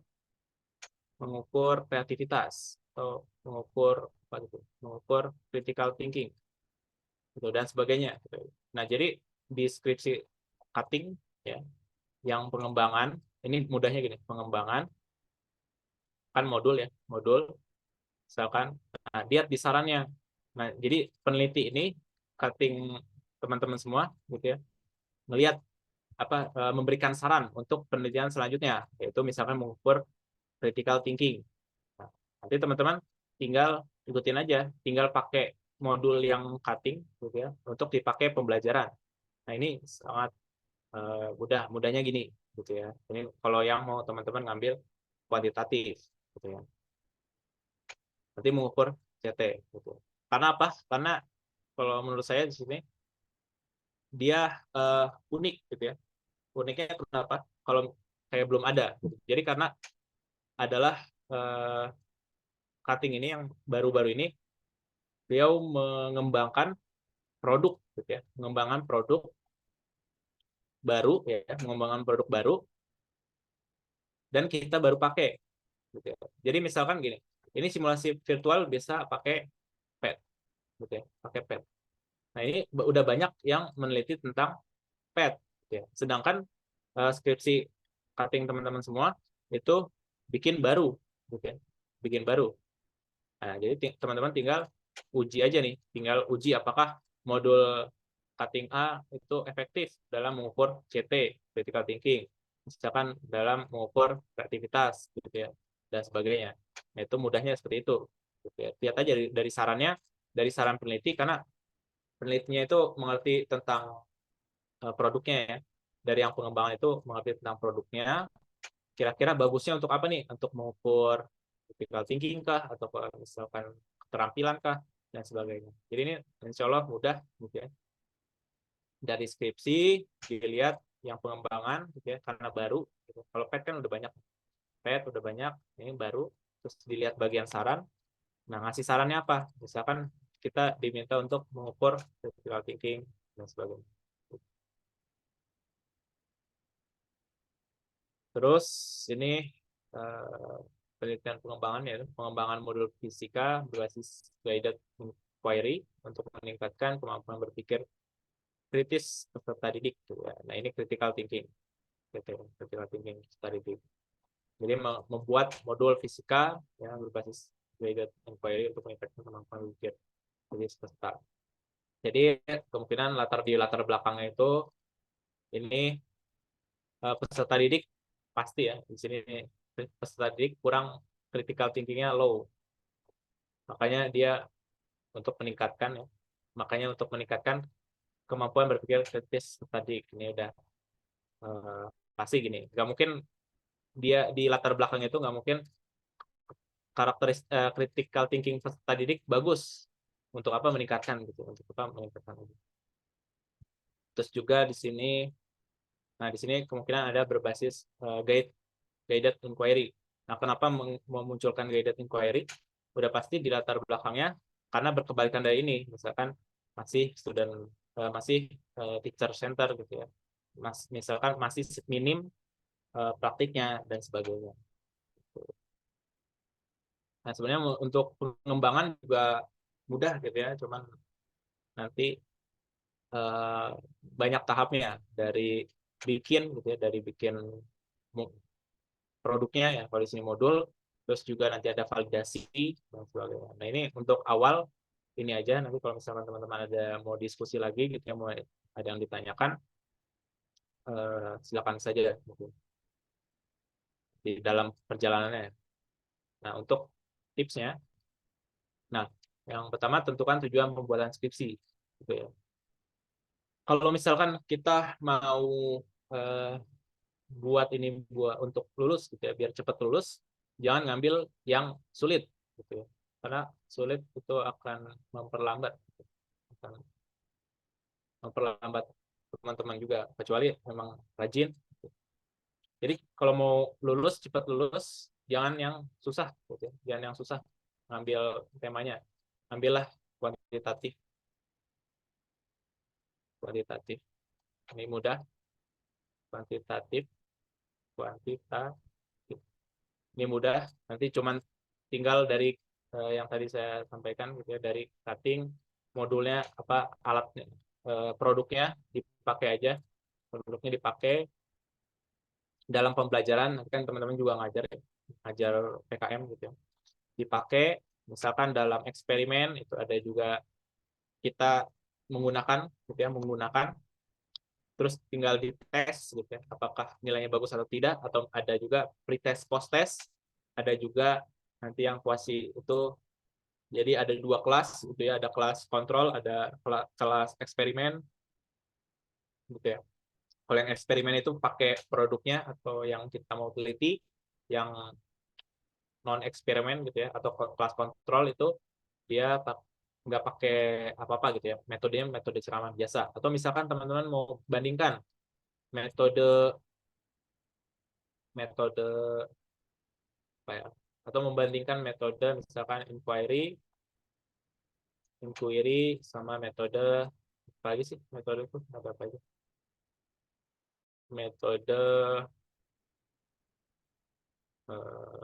kreativitas atau mengukur critical thinking, gitu, dan sebagainya. Gitu. Nah, jadi di skripsi cutting ya, yang pengembangan ini mudahnya gini, pengembangan kan modul ya, modul misalkan, nah, lihat di sarannya Nah, jadi peneliti ini cutting teman-teman semua gitu ya, melihat memberikan saran untuk penelitian selanjutnya, yaitu misalkan mengukur critical thinking. Nah, nanti teman-teman tinggal ikutin aja, tinggal pakai modul yang cutting gitu ya untuk dipakai pembelajaran. Nah, ini sangat mudahnya gini gitu ya. Ini kalau yang mau teman-teman ngambil kuantitatif gitu ya. Nanti mengukur CT gitu. Karena apa? Karena kalau menurut saya di sini dia unik gitu ya. Uniknya kenapa? Kalau kayak belum ada gitu. Jadi karena adalah cutting ini yang baru-baru ini beliau mengembangkan produk gitu ya. Mengembangkan produk baru ya, mengembangkan produk baru dan kita baru pakai gitu ya. Jadi misalkan gini, ini simulasi virtual bisa pakai PET gitu ya, pakai PET. Nah, ini udah banyak yang meneliti tentang PET gitu ya. Sedangkan skripsi cutting teman-teman semua itu bikin baru gitu ya. Bikin baru. Nah, jadi teman-teman tinggal uji aja nih, tinggal uji apakah modul cutting A itu efektif dalam mengukur CT, critical thinking, misalkan dalam mengukur kreativitas, gitu ya, dan sebagainya. Nah, itu mudahnya seperti itu. Gitu ya. Lihat aja dari sarannya, dari saran peneliti, karena penelitinya itu mengerti tentang produknya ya. Dari yang pengembangan itu mengerti tentang produknya, kira-kira bagusnya untuk apa nih? Untuk mengukur critical thinking kah? Atau misalkan keterampilan kah? Dan sebagainya. Jadi ini insya Allah mudah gitu ya. Dari skripsi dilihat yang pengembangan gitu ya, karena baru gitu. Kalau PET kan udah banyak. PET udah banyak, ini baru. Terus dilihat bagian saran. Nah, ngasih sarannya apa? Misalkan kita diminta untuk mengukur critical thinking dan sebagainya. Terus ini penelitian pengembangan ya, pengembangan modul fisika berbasis guided inquiry untuk meningkatkan kemampuan berpikir kritis peserta didik. Nah, ini critical thinking, critical thinking peserta didik. Jadi membuat modul fisika yang berbasis guided inquiry untuk meningkatkan kemampuan berpikir kritis peserta. Jadi kemungkinan di latar belakangnya itu ini peserta didik pasti ya di sini peserta didik kurang critical thinkingnya low, makanya dia untuk meningkatkan ya, makanya untuk meningkatkan kemampuan berpikir kritis peserta didik ini udah pasti gini, nggak mungkin dia di latar belakang itu nggak mungkin critical thinking peserta didik bagus, untuk apa meningkatkan gitu, untuk apa meningkatkan itu. Terus juga di sini, nah di sini kemungkinan ada berbasis guided inquiry. Nah, kenapa memunculkan guided inquiry? Udah pasti di latar belakangnya karena berkebalikan dari ini. Misalkan masih teacher center gitu ya. Misalkan masih minim praktiknya dan sebagainya. Nah, sebenarnya untuk pengembangan juga mudah gitu ya, cuman nanti banyak tahapnya dari bikin gitu ya, dari bikin produknya ya, kalau di sini modul, terus juga nanti ada validasi dan sebagainya. Nah, ini untuk awal ini aja, nanti kalau misalkan teman-teman ada mau diskusi lagi gitu ya, mau ada yang ditanyakan, silakan saja mungkin di dalam perjalanannya. Nah, untuk tipsnya, nah yang pertama tentukan tujuan pembuatan skripsi gitu ya. Kalau misalkan kita mau eh, buat untuk lulus gitu ya, biar cepat lulus, jangan ngambil yang sulit gitu ya. Karena sulit itu akan memperlambat teman-teman juga, kecuali memang rajin. Jadi kalau mau lulus, cepat lulus, jangan yang susah gitu ya. Jangan yang susah ngambil temanya. Ambillah kuantitatif. Kuantitatif. Ini mudah. Kuantitatif. Ini mudah, nanti cuman tinggal dari yang tadi saya sampaikan gitu ya, dari cutting modulnya apa, alatnya, produknya dipakai aja, produknya dipakai dalam pembelajaran. Nanti kan teman-teman juga ngajar PKM gitu ya, dipakai misalkan dalam eksperimen itu ada juga kita menggunakan gitu ya, menggunakan terus tinggal dites gitu ya, apakah nilainya bagus atau tidak, atau ada juga pretest post test, ada juga nanti yang kuasi itu. Jadi ada 2 kelas gitu ya, ada kelas kontrol, ada kelas eksperimen gitu ya. Kalau yang eksperimen itu pakai produknya atau yang kita mau teliti, yang non eksperimen gitu ya, atau kelas kontrol itu dia nggak pakai apa-apa gitu ya, metodenya metode ceramah biasa. Atau misalkan teman-teman mau bandingkan metode metode apa ya, atau membandingkan metode misalkan inquiry sama metode apa lagi sih, metode itu ada apa aja, metode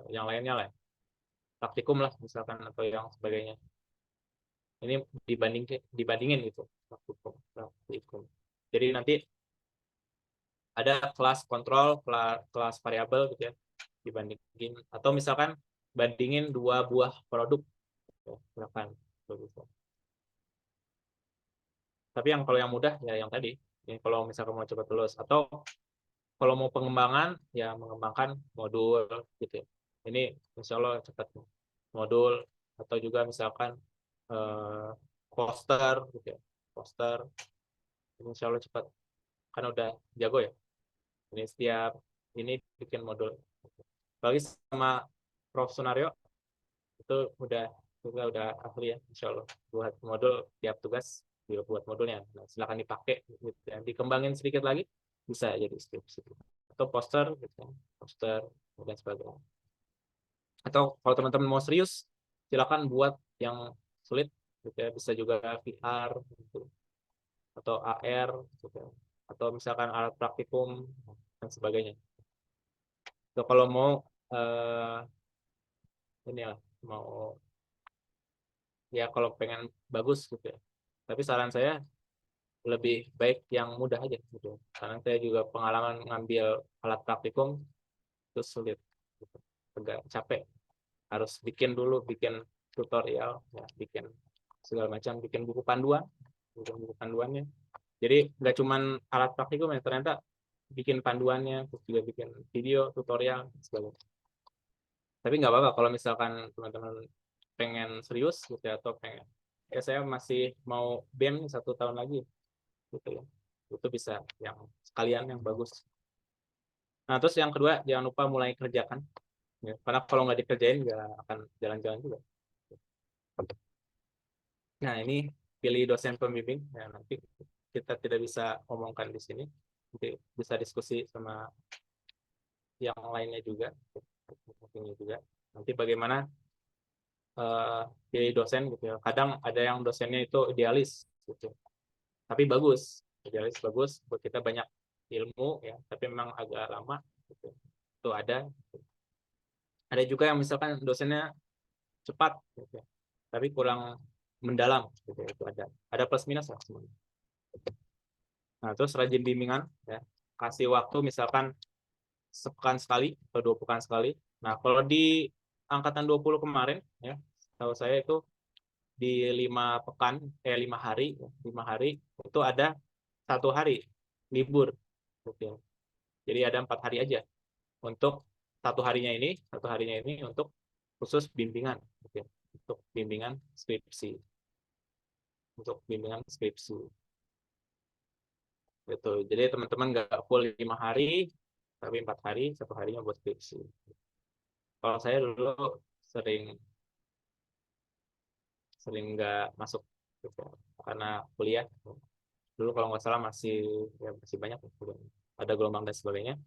yang lainnya lah, praktikum lah misalkan atau yang sebagainya. Ini dibandingin gitu, praktikum. Jadi nanti ada kelas kontrol, kelas variabel gitu ya, dibandingin, atau misalkan bandingin 2 buah produk ya, misalkan begitu. Tapi kalau yang mudah ya yang tadi, ini kalau misalkan mau cepat lulus, atau kalau mau pengembangan ya mengembangkan modul gitu ya. Ini insya Allah cepat modul, atau juga misalkan eh, poster gitu ya, poster ini insya Allah cepat karena udah jago ya. Ini setiap ini bikin modul. Bagi sama Prof Sunario itu udah ahli ya, insya Allah buat modul tiap tugas dia buat modulnya. Nah, silakan dipakai gitu ya. Dikembangin sedikit lagi bisa jadi skripsi atau poster gitu kan. Poster dan sebagainya. Atau kalau teman-teman mau serius silakan buat yang sulit gitu ya. Bisa juga VR gitu, atau AR gitu ya. Atau misalkan alat praktikum dan sebagainya. So, kalau mau ini lah, mau ya kalau pengen bagus gitu ya. Tapi saran saya lebih baik yang mudah aja gitu. Karena saya juga pengalaman ngambil alat praktikum itu sulit, gitu. Agak capek. Harus bikin tutorial, ya, bikin segala macam, bikin buku panduannya. Jadi nggak cuman alat praktikum ya, ternyata bikin panduannya, terus juga bikin video tutorial sebagainya. Tapi nggak apa-apa kalau misalkan teman-teman pengen serius gitu ya, atau pengen ya saya masih mau BEM 1 tahun lagi gitu ya, itu bisa yang sekalian yang bagus. Nah terus yang kedua jangan lupa mulai kerjakan ya. Karena kalau nggak dikerjain nggak akan jalan-jalan juga. Nah ini pilih dosen pembimbing ya, nanti kita tidak bisa omongkan di sini, nanti bisa diskusi sama yang lainnya juga, nanti bagaimana pilih dosen gitu ya. Kadang ada yang dosennya itu idealis gitu, tapi bagus, idealis bagus buat kita banyak ilmu ya, tapi memang agak lama gitu. Itu ada juga yang misalkan dosennya cepat gitu, tapi kurang mendalam gitu, itu ada plus minus lah semuanya. Nah terus rajin bimbingan ya, kasih waktu misalkan sepekan sekali atau 2 pekan sekali. Nah kalau di angkatan 20 kemarin ya, tahu saya itu di 5 pekan 5 hari ya, 5 hari itu ada 1 hari libur gitu. Jadi ada 4 hari aja untuk satu harinya ini untuk khusus bimbingan gitu ya. Untuk bimbingan skripsi, gitu. Jadi teman-teman nggak full 5 hari, tapi 4 hari, 1 harinya buat skripsi. Kalau saya dulu sering sering nggak masuk gitu, karena kuliah. Dulu kalau nggak salah masih banyak ada gelombang dan sebagainya,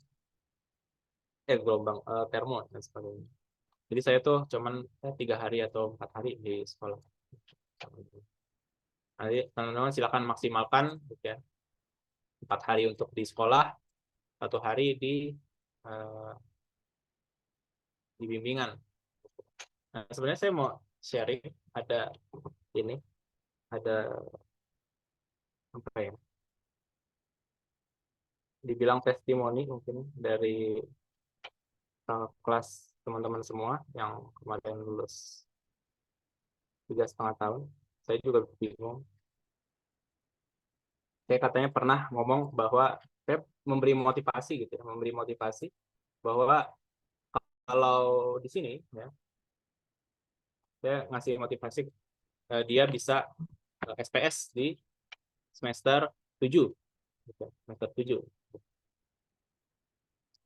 gelombang termo dan sebagainya. Jadi saya tuh cuman 3 hari atau 4 hari di sekolah. Nanti teman-teman silakan maksimalkan gitu ya, 4 hari untuk di sekolah, 1 hari uh, di bimbingan. Nah, sebenarnya saya mau sharing, ada ini, ada apa ya, dibilang testimoni mungkin dari kelas teman-teman semua yang kemarin lulus 3,5 tahun. Saya juga bingung. Saya katanya pernah ngomong bahwa saya memberi motivasi gitu ya, memberi motivasi bahwa kalau di sini ya, saya ngasih motivasi dia bisa SPS di semester 7 gitu, semester 7.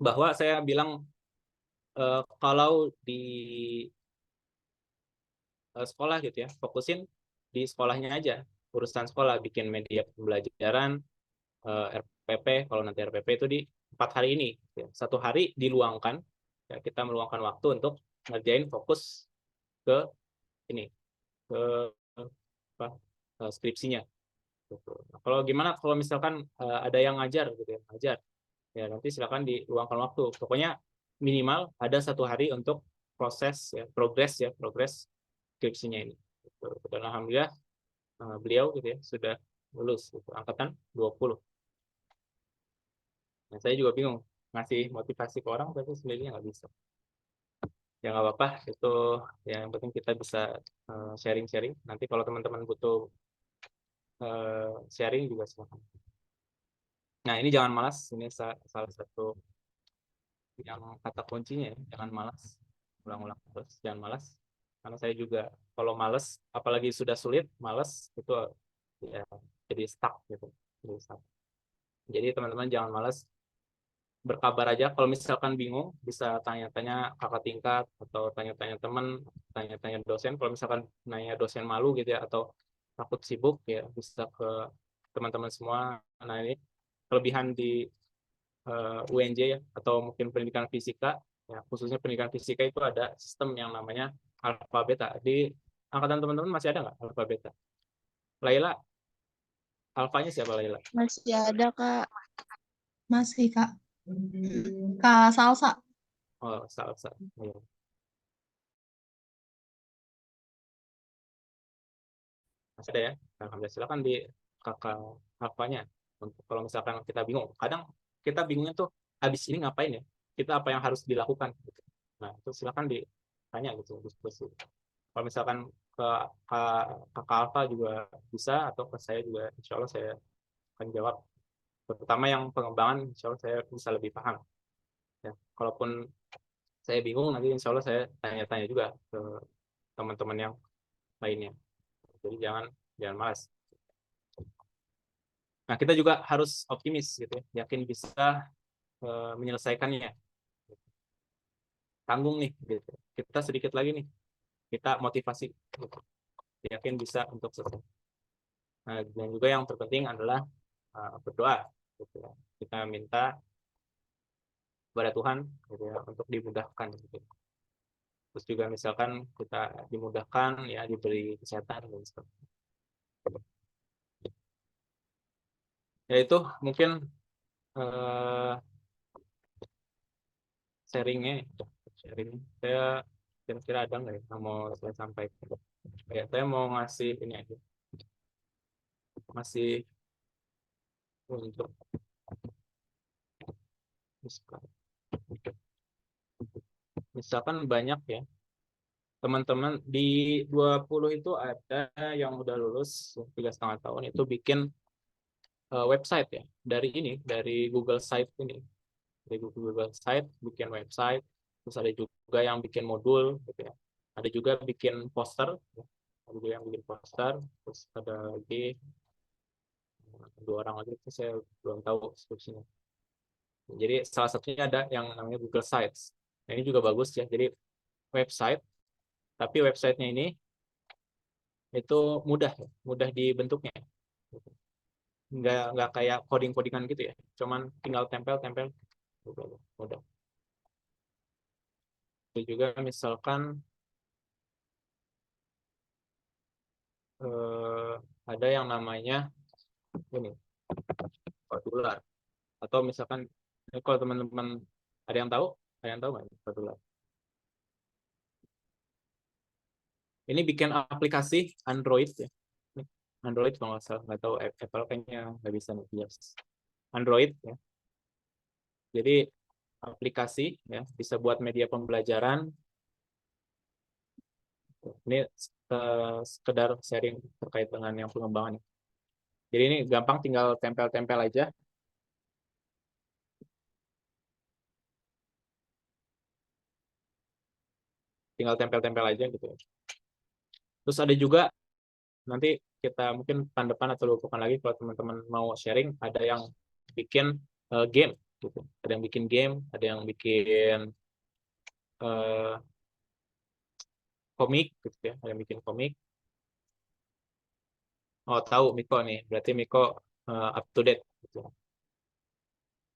Bahwa saya bilang kalau di sekolah gitu ya, fokusin di sekolahnya aja, urusan sekolah, bikin media pembelajaran, RPP, kalau nanti RPP itu di 4 hari ini, ya. 1 hari diluangkan, ya, kita meluangkan waktu untuk ngerjain fokus ke ini, ke apa, skripsinya. Gitu. Nah, kalau gimana kalau misalkan ada yang ngajar gitu ya, ngajar, ya nanti silakan diluangkan waktu. Pokoknya minimal ada 1 hari untuk proses ya, progres skripsinya ini. Gitu. Dan alhamdulillah beliau gitu ya sudah lulus gitu, angkatan 20. Nah, saya juga bingung ngasih motivasi ke orang tapi sebenarnya nggak bisa. Ya nggak apa-apa, itu ya, yang penting kita bisa sharing-sharing. Nanti kalau teman-teman butuh sharing juga silakan. Nah, ini jangan malas, ini salah satu yang kata kuncinya ya, jangan malas. Ulang-ulang terus, jangan malas. Karena saya juga kalau malas, apalagi sudah sulit, malas itu ya jadi stuck gitu. Jadi teman-teman jangan malas, berkabar aja. Kalau misalkan bingung, bisa tanya-tanya kakak tingkat, atau tanya-tanya teman, tanya-tanya dosen. Kalau misalkan nanya dosen malu gitu ya, atau takut sibuk, ya bisa ke teman-teman semua. Nah, ini kelebihan di UNJ ya, atau mungkin pendidikan fisika, ya, khususnya pendidikan fisika itu ada sistem yang namanya alfa beta. Di angkatan teman-teman masih ada nggak alfa beta? Laila, alfanya siapa Laila? Masih ada, Kak. Masih, Kak. Kak Salsa. Oh, salsa. Ya. Masih ada ya. Alhamdulillah, silakan di kakak alfanya. Untuk kalau misalkan kita bingung, kadang kita bingungnya tuh habis ini ngapain ya? Kita apa yang harus dilakukan? Gitu. Nah, itu silakan ditanya gitu, diskusi. Kalau misalkan ke kakak alfa juga bisa, atau ke saya juga, insya Allah saya akan jawab. Terutama yang pengembangan, insya Allah saya bisa lebih paham. Ya, kalaupun saya bingung, nanti insya Allah saya tanya-tanya juga ke teman-teman yang lainnya. Jadi jangan malas. Nah, kita juga harus optimis gitu ya, yakin bisa menyelesaikannya. Tanggung nih gitu. Kita sedikit lagi nih, kita motivasi gitu. Yakin bisa untuk selesai. Nah, dan juga yang terpenting adalah berdoa gitu ya. Kita minta kepada Tuhan gitu ya, untuk dimudahkan gitu. Terus juga misalkan kita dimudahkan ya, diberi kesehatan dan sebagainya. Ya itu mungkin sharingnya. Saya kira-kira ada nggak ya yang mau saya sampaikan? Ya, saya mau ngasih ini aja, masih untuk misalkan banyak ya teman-teman di 20 itu ada yang udah lulus 3,5 tahun itu bikin website ya, dari Google Site ini, dari Google Site bikin website. Terus ada juga yang bikin modul gitu ya, ada juga bikin poster ya. Ada juga yang bikin poster. Terus ada lagi 2 orang lagi itu saya belum tahu deskripsinya. Jadi salah satunya ada yang namanya Google Sites. Nah, ini juga bagus ya, jadi website, tapi websitenya ini itu mudah ya, mudah dibentuknya, nggak kayak codingan gitu ya, cuman tinggal tempel mudah. Itu juga misalkan ada yang namanya ini Podular, atau misalkan kalau teman-teman ada yang tahu nggak Podular? Ini bikin aplikasi Android ya, Android kalau nggak salah, nggak tahu Apple kayaknya nggak bisa nih. Yes. Android ya, jadi aplikasi ya, bisa buat media pembelajaran, Ini sekedar sharing terkait dengan yang pengembangan. Jadi ini gampang, tinggal tempel-tempel aja. Tinggal tempel-tempel aja gitu. Terus ada juga nanti kita mungkin pekan depan atau bukan lagi kalau teman-teman mau sharing, ada yang bikin game gitu. Ada yang bikin game, ada yang bikin uh, komik gitu ya, ada yang bikin komik. Oh, tahu Miko nih, berarti Miko up to date gitu.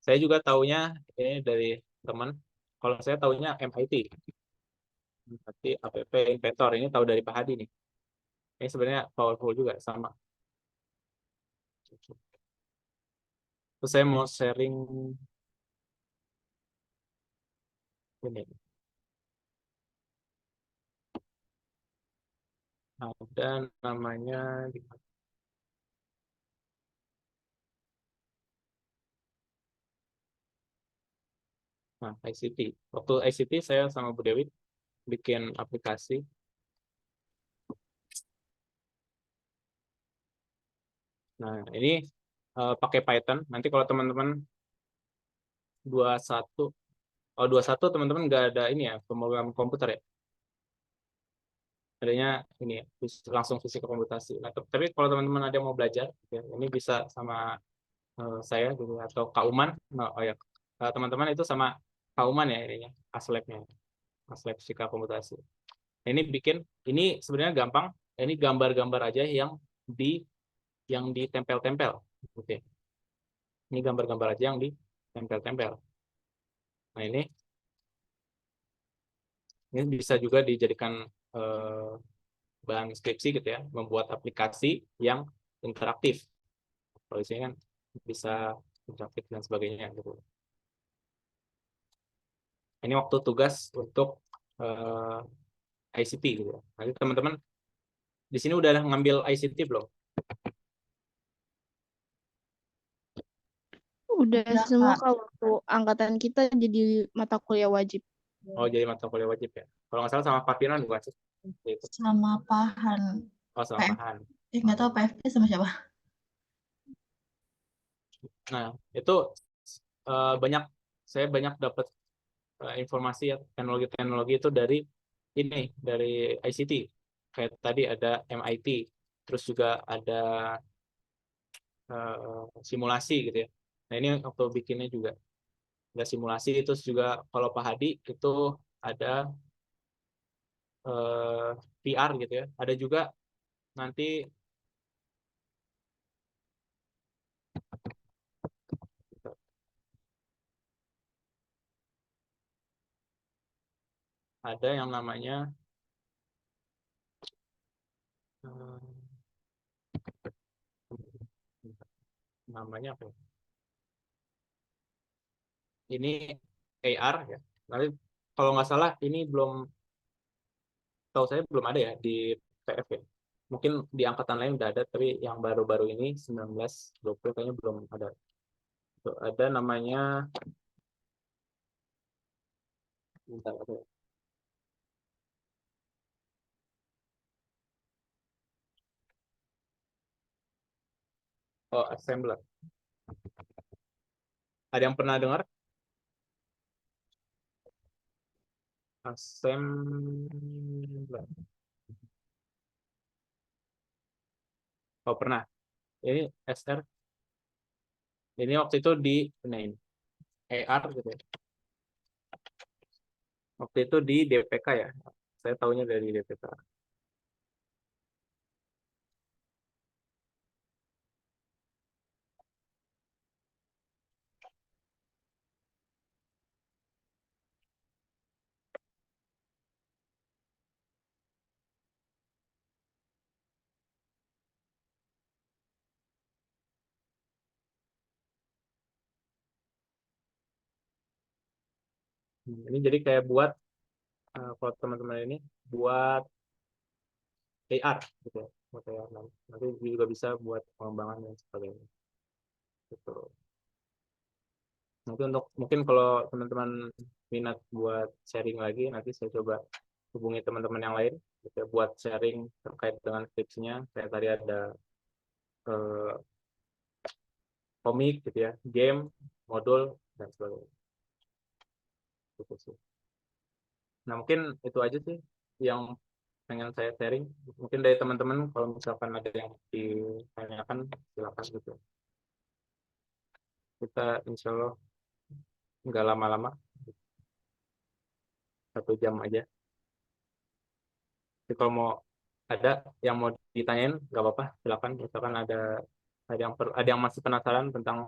Saya juga taunya ini dari teman. Kalau saya taunya MIT, berarti APP Inventor, ini tahu dari Pak Hadi nih. Ini sebenarnya powerful juga sama. Terus saya mau sharing ini. Ada namanya ICT. Waktu ICT saya sama Bu Dewi bikin aplikasi. Nah, ini pakai Python. Nanti kalau teman-teman 21, oh 21 teman-teman nggak ada ini ya, pemrograman komputer ya. Adanya ini ya, langsung fisika komputasi. Nah, tapi kalau teman-teman ada yang mau belajar, ya, ini bisa sama saya gitu atau Kak Uman. Nah, oh ya, teman-teman itu sama Kak Uman ya ininya, Aslabnya, Aslab fisika komputasi. Ini bikin, ini sebenarnya gampang. Ini gambar-gambar aja yang ditempel-tempel. Oke. Ini gambar-gambar aja yang ditempel-tempel. Nah, ini bisa juga dijadikan bahan skripsi gitu ya, membuat aplikasi yang interaktif. Kalau di sini kan bisa interaktif dan sebagainya gitu. Ini waktu tugas untuk ICT gitu. Nanti teman-teman di sini udah ngambil ICT belum? Udah Udah, semua Kak. Kak, waktu angkatan kita jadi mata kuliah wajib. Oh, jadi mata kuliah wajib ya. Kalau nggak salah sama Pak Firman bukan sih? Itu. Sama Pahan. Oh, sama PF, Pahan. nggak tahu PFP sama siapa. Nah, itu banyak, saya banyak dapat informasi ya, teknologi-teknologi itu dari ICT. Kayak tadi ada MIT, terus juga ada simulasi gitu ya. Nah, ini waktu bikinnya juga ada simulasi, terus juga kalau Pak Hadi itu ada VR gitu ya. Ada juga nanti ada yang namanya namanya apa ya? Ini AR ya. Nanti kalau nggak salah ini belum, tahu saya belum ada ya di PF ya. Mungkin di angkatan lain udah ada, tapi yang baru-baru ini 19-20 kayaknya belum ada. Tuh, ada namanya, bentar, apa ya? Oh, assembler. Ada yang pernah dengar? Assembler. Oh, pernah. Ini SR. Ini waktu itu di ini AR gitu ya. Waktu itu di DPK ya. Saya tahunya dari DPK. Ini jadi kayak buat kalau teman-teman ini buat AR gitu ya. Buat AR. Nanti juga bisa buat pengembangan dan sebagainya. Gitu. Nanti untuk mungkin kalau teman-teman minat buat sharing lagi, nanti saya coba hubungi teman-teman yang lain gitu ya, buat sharing terkait dengan skripsinya. Kayak tadi ada eh, komik gitu ya, game, modul dan sebagainya. Gitu sih. Nah, mungkin itu aja sih yang pengen saya sharing. Mungkin dari teman-teman kalau misalkan ada yang ditanyakan silakan gitu. Kita insya Allah nggak lama-lama, 1 jam aja. Jadi kalau mau ada yang mau ditanyain nggak apa-apa, silakan. Misalkan ada yang masih penasaran tentang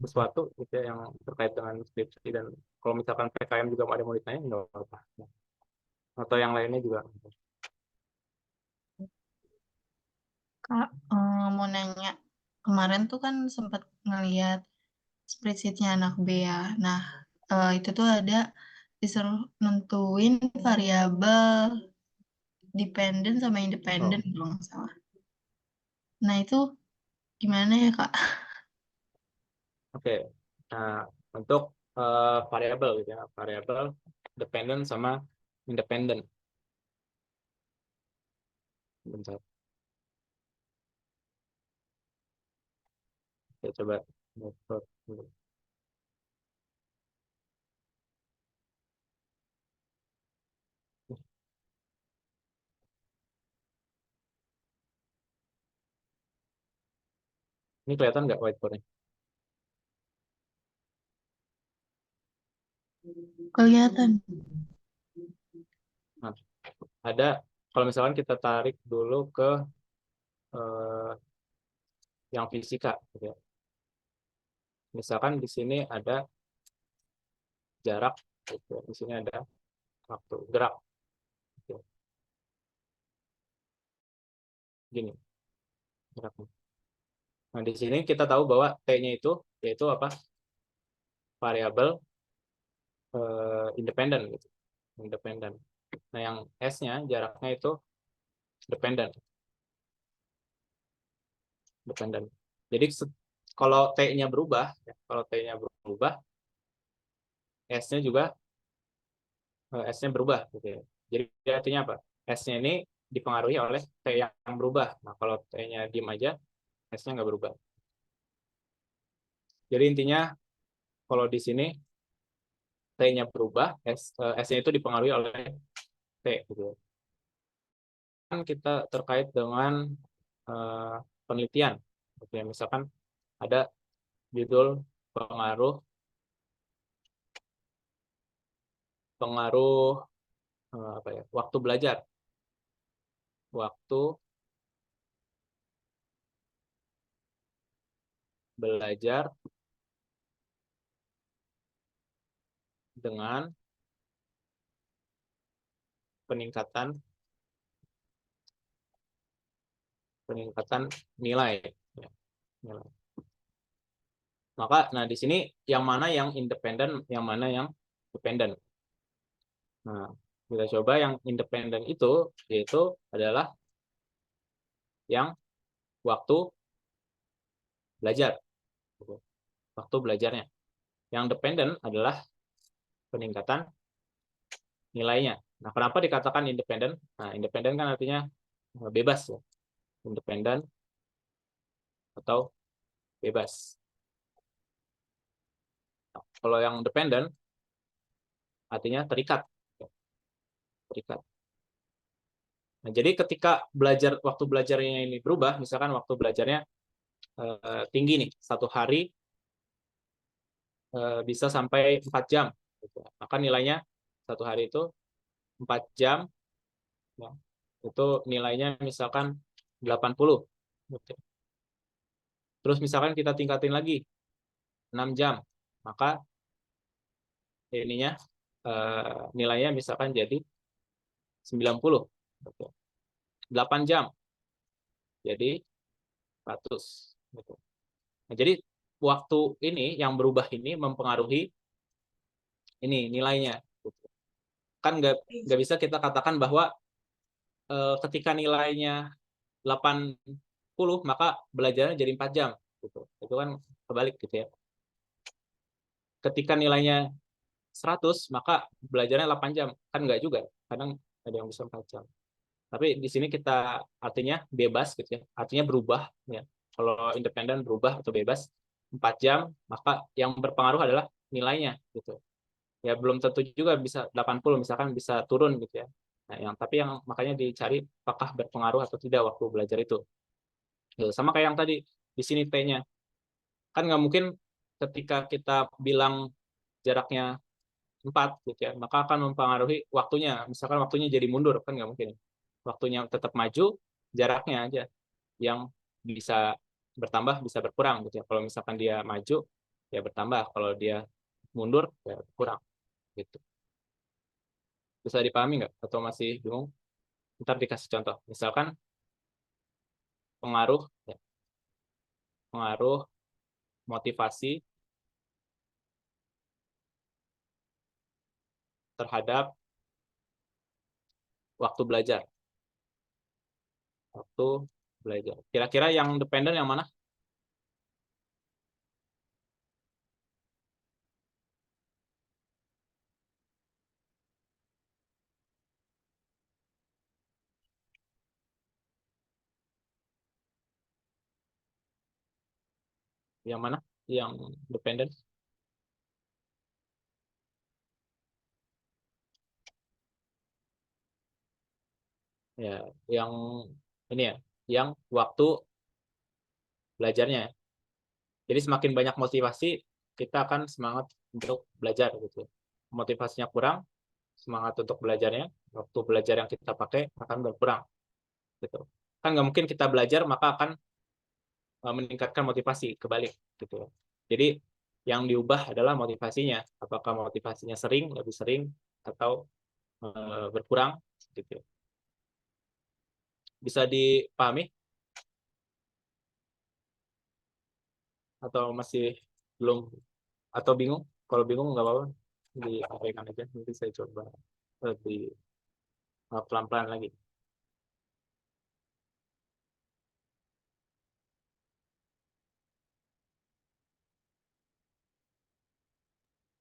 sesuatu gitu ya, yang terkait dengan skripsi, dan kalau misalkan PKM juga ada yang mau ditanya nggak apa-apa. Atau yang lainnya juga. Kak, mau nanya. Kemarin tuh kan sempat ngeliat spreadsheet-nya anak B ya. Nah, itu tuh ada disuruh nentuin variabel dependen sama independen Oh, kalau nggak salah. Nah, itu gimana ya, Kak? oke. Nah, untuk variabel gitu ya, variabel dependent sama independent. Bentar, saya coba upload dulu. Ini kelihatan nggak whiteboard-nya? Kelihatan. Nah, ada, kalau misalkan kita tarik dulu ke eh, yang fisika gitu ya. Misalkan di sini ada jarak gitu ya. Di sini ada waktu gerak gitu ya. Gini geraknya. Nah, di sini kita tahu bahwa T-nya itu yaitu apa? Variabel independen gitu. Independen. Nah, yang S-nya jaraknya itu dependen. Dependen. Jadi kalau T-nya berubah, ya, kalau T-nya berubah, S-nya juga S-nya berubah gitu ya. Jadi artinya apa? S-nya ini dipengaruhi oleh T yang berubah. Nah, kalau T-nya diem aja, S-nya nggak berubah. Jadi intinya kalau di sini T-nya berubah, S-nya itu dipengaruhi oleh T gitu ya. Kan kita terkait dengan penelitian. Gitu ya. Misalkan ada judul pengaruh apa ya? Waktu belajar. Waktu belajar dengan peningkatan nilai. Ya, nilai. Maka, nah di sini yang mana yang independen, yang mana yang dependen. Nah, kita coba yang independen itu, yaitu adalah yang waktu belajar. Waktu belajarnya. Yang dependen adalah peningkatan nilainya. Nah, kenapa dikatakan independen? Nah, independen kan artinya bebas ya. Independen atau bebas. Nah, kalau yang dependen artinya terikat. Terikat. Nah, jadi ketika waktu belajarnya ini berubah, misalkan waktu belajarnya tinggi nih, 1 hari bisa sampai 4 jam. Gitu. Maka nilainya 1 hari itu 4 jam, ya, itu nilainya misalkan 80. Gitu. Terus misalkan kita tingkatin lagi 6 jam, maka ininya nilainya misalkan jadi 90. Gitu. 8 jam jadi 100. Gitu. Nah, jadi waktu ini yang berubah ini mempengaruhi ini nilainya. Gitu. Kan nggak bisa kita katakan bahwa ketika nilainya 80 maka belajarnya jadi 4 jam. Gitu. Itu kan kebalik gitu ya. Ketika nilainya 100 maka belajarnya 8 jam. Kan nggak juga. Kadang ada yang bisa 4 jam. Tapi di sini kita artinya bebas gitu ya, artinya berubah ya. Kalau independen berubah atau bebas 4 jam, maka yang berpengaruh adalah nilainya gitu. Ya belum tentu juga bisa 80, misalkan bisa turun gitu ya. Nah, yang makanya dicari apakah berpengaruh atau tidak waktu belajar itu. Gitu. Sama kayak yang tadi di sini T-nya. Kan nggak mungkin ketika kita bilang jaraknya 4 gitu ya, maka akan mempengaruhi waktunya. Misalkan waktunya jadi mundur, kan nggak mungkin. Waktunya tetap maju, jaraknya aja yang bisa bertambah, bisa berkurang gitu ya. Kalau misalkan dia maju, ya bertambah. Kalau dia mundur, ya berkurang gitu. Bisa dipahami nggak? Atau masih bingung? Ntar dikasih contoh. Misalkan pengaruh, ya, pengaruh motivasi terhadap waktu belajar. Waktu belajar. Kira-kira yang dependen yang mana? Yang mana? Yang dependen? Ya, yang ini ya, yang waktu belajarnya. Jadi semakin banyak motivasi, kita akan semangat untuk belajar gitu. Motivasinya kurang, semangat untuk belajarnya, waktu belajar yang kita pakai akan berkurang gitu. Kan nggak mungkin kita belajar maka akan meningkatkan motivasi, kebalik gitu. Jadi yang diubah adalah motivasinya. Apakah motivasinya sering, lebih sering, atau berkurang gitu. Bisa dipahami atau masih belum, atau bingung? Kalau bingung nggak apa-apa, diabaikan aja. Nanti saya coba lebih pelan-pelan lagi.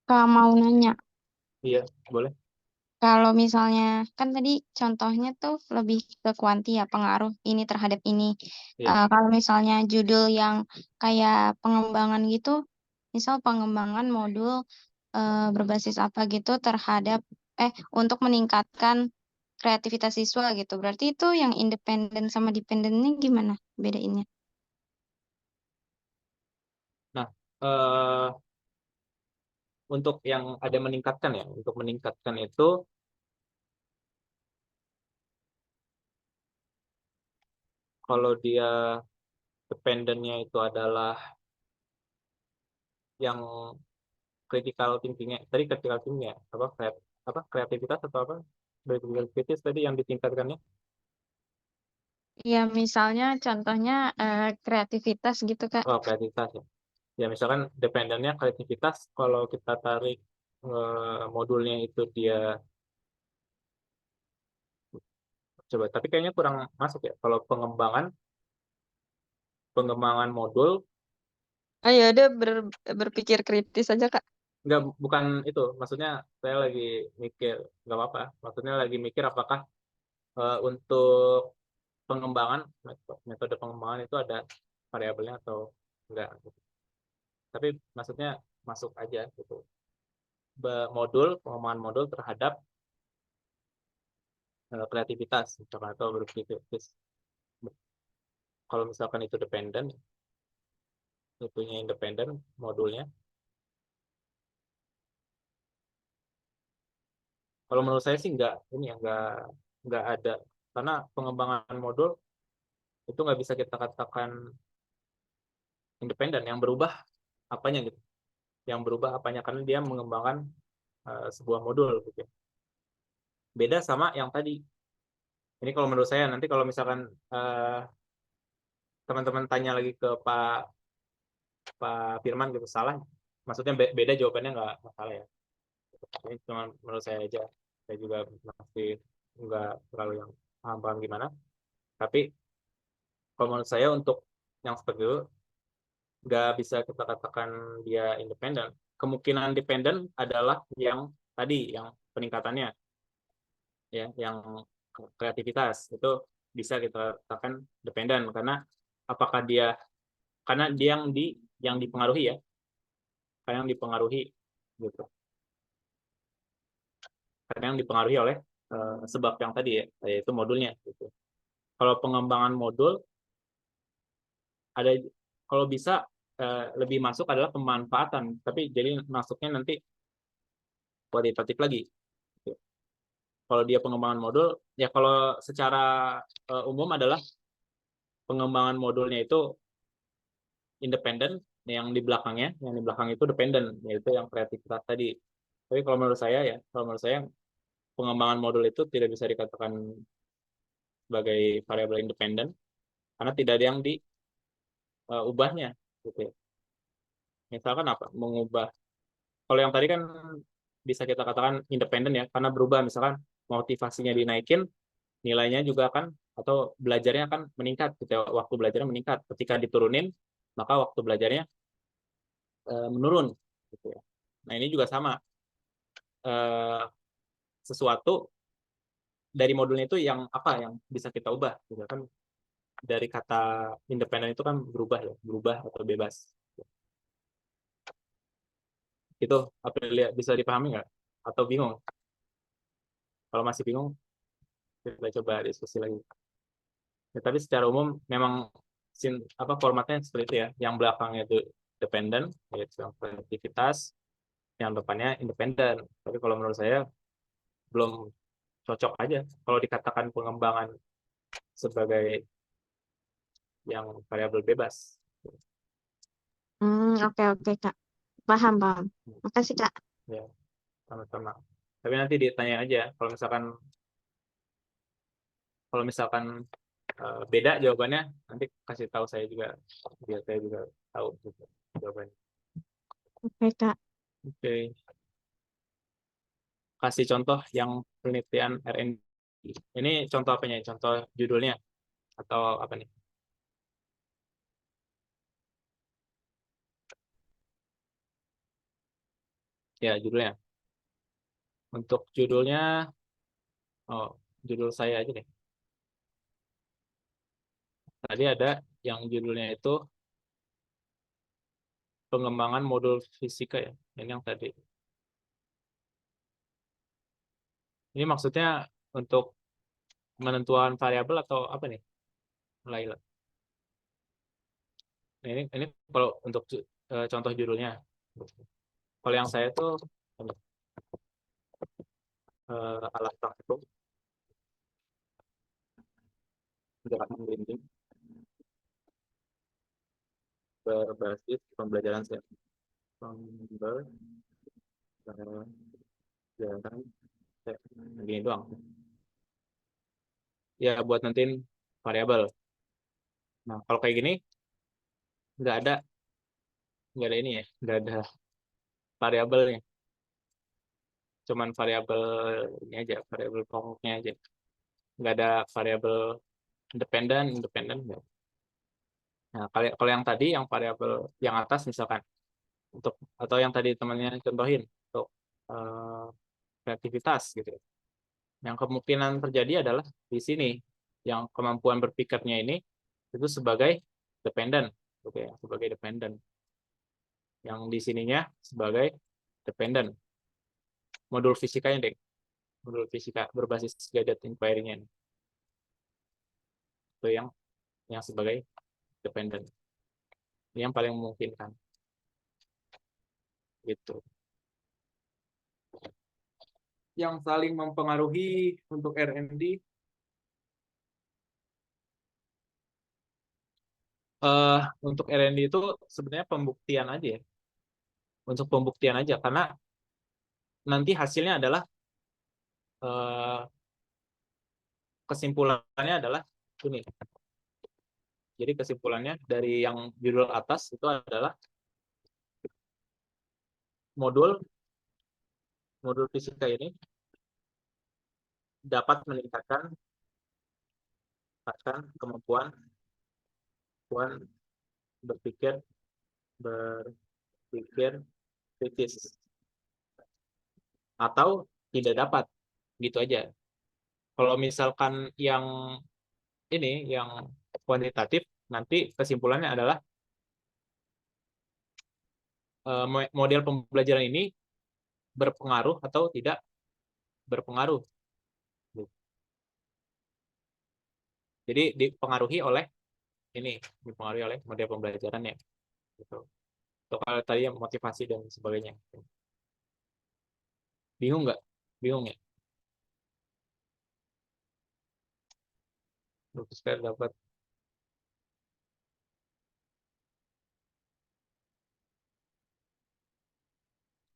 Kak mau nanya, Iya, boleh. kalau misalnya kan tadi contohnya tuh lebih ke kuanti ya, pengaruh ini terhadap ini. Iya. Kalau misalnya judul yang kayak pengembangan gitu, misal pengembangan modul berbasis apa gitu terhadap untuk meningkatkan kreativitas siswa gitu. Berarti itu yang independen sama dependennya gimana bedainnya? Nah, untuk yang ada meningkatkan ya, untuk meningkatkan itu kalau dia dependennya itu adalah yang critical thinkingnya, tadi critical thinkingnya apa kreativitas atau apa, critical kritis tadi yang ditingkatkannya. Ya misalnya contohnya kreativitas gitu Kak. Oh, kreativitas ya. Ya misalkan dependennya kreativitas, kalau kita tarik modulnya itu dia coba, tapi kayaknya kurang masuk ya. Kalau pengembangan modul, Ayo udah berpikir kritis aja Kak. enggak, bukan itu. Maksudnya saya lagi mikir, nggak apa-apa. Maksudnya lagi mikir apakah untuk pengembangan, metode pengembangan itu ada variabelnya atau enggak gitu. Tapi maksudnya masuk aja gitu. Pengembangan modul terhadap kreativitas misalkan, atau berpikir kritis. Kalau misalkan itu dependen, itunya independen modulnya. Kalau menurut saya sih enggak, ini ya enggak ada, karena pengembangan modul itu nggak bisa kita katakan independen. Yang berubah apanya gitu? Yang berubah apanya, karena dia mengembangkan sebuah modul gitu ya. Beda sama yang tadi. Ini kalau menurut saya, nanti kalau misalkan teman-teman tanya lagi ke Pak Firman gitu salah, maksudnya beda jawabannya, nggak masalah ya. Ini cuma menurut saya aja. Saya juga masih nggak terlalu yang paham gimana. Tapi kalau menurut saya untuk yang seperti itu nggak bisa kita katakan dia independen. Kemungkinan dependen adalah yang tadi, yang peningkatannya. ya, yang kreativitas itu bisa kita katakan dependen karena apakah dia karena dia yang dipengaruhi ya, karena yang dipengaruhi gitu, karena yang dipengaruhi oleh sebab yang tadi ya, yaitu modulnya gitu. Kalau pengembangan modul ada, kalau bisa lebih masuk adalah pemanfaatan, tapi jadi masuknya nanti kualitatif lagi. Kalau dia pengembangan modul, ya kalau secara umum adalah pengembangan modulnya itu independen, yang di belakang itu dependen, yaitu yang kreativitas tadi. Tapi kalau menurut saya pengembangan modul itu tidak bisa dikatakan sebagai variabel independen karena tidak ada yang diubahnya, gitu ya. Misalkan apa? Mengubah. Kalau yang tadi kan bisa kita katakan independen ya, karena berubah. Misalkan motivasinya dinaikin, nilainya juga akan atau belajarnya akan meningkat, ketika waktu belajarnya meningkat. Ketika diturunin, maka waktu belajarnya menurun, gitu ya. Nah ini juga sama, sesuatu dari modulnya itu yang apa yang bisa kita ubah, gitu kan. Dari kata independen itu kan berubah ya, berubah atau bebas. Itu Aprilia bisa dipahami nggak? Atau bingung? Kalau masih bingung, kita coba diskusi lagi. Ya, tapi secara umum memang formatnya seperti itu ya. Yang belakangnya itu dependen, yaitu yang kreativitas, yang depannya independen. Tapi kalau menurut saya belum cocok aja kalau dikatakan pengembangan sebagai yang variabel bebas. Oke oke Kak. Paham paham. Makasih Kak. Ya, sama-sama. Tapi nanti ditanya aja kalau misalkan beda jawabannya, nanti kasih tahu saya juga biar saya juga tahu gitu, jawabannya. Oke Kak. Oke. Kasih contoh yang penelitian R&D. Ini contoh apanya? Contoh judulnya atau apa nih? Ya, judulnya. Untuk judulnya, judul saya aja deh. Tadi ada yang judulnya itu pengembangan modul fisika ya. Ini yang tadi. Ini maksudnya untuk menentukan variabel atau apa nih? Laila. Nah, ini kalau untuk contoh judulnya. Kalau yang saya tuh alat praktikum gerakan merinding berbasis pembelajaran pembelajaran gini doang. Ya buat nentuin variabel. Nah kalau kayak gini nggak ada ini ya, nggak ada variabelnya. Cuman variabel ini aja, variabel pokoknya aja. Nggak ada variabel independen. Nggak. Nah kalau yang tadi, yang variabel yang atas misalkan, atau yang tadi temannya contohin untuk kreativitas gitu ya. Yang kemungkinan terjadi adalah di sini yang kemampuan berpikirnya ini itu sebagai dependen, oke, sebagai dependen. Yang di sininya sebagai dependen. Modul fisikanya deh, modul fisika berbasis guided inquiry-nya itu yang sebagai dependen. Ini yang paling memungkinkan. Gitu. Yang saling mempengaruhi untuk R&D untuk R&D itu sebenarnya pembuktian aja ya. Untuk pembuktian aja karena nanti hasilnya adalah kesimpulannya adalah ini. Jadi kesimpulannya dari yang judul atas itu adalah modul fisika ini dapat meningkatkan kemampuan berpikir kritis atau tidak dapat, gitu aja. Kalau misalkan yang ini, yang kuantitatif, nanti kesimpulannya adalah model pembelajaran ini berpengaruh atau tidak berpengaruh. Jadi dipengaruhi oleh model pembelajarannya. Gitu. Atau kalau tadi motivasi dan sebagainya. Bingung nggak? Bingung ya? Lupus kayak dapat.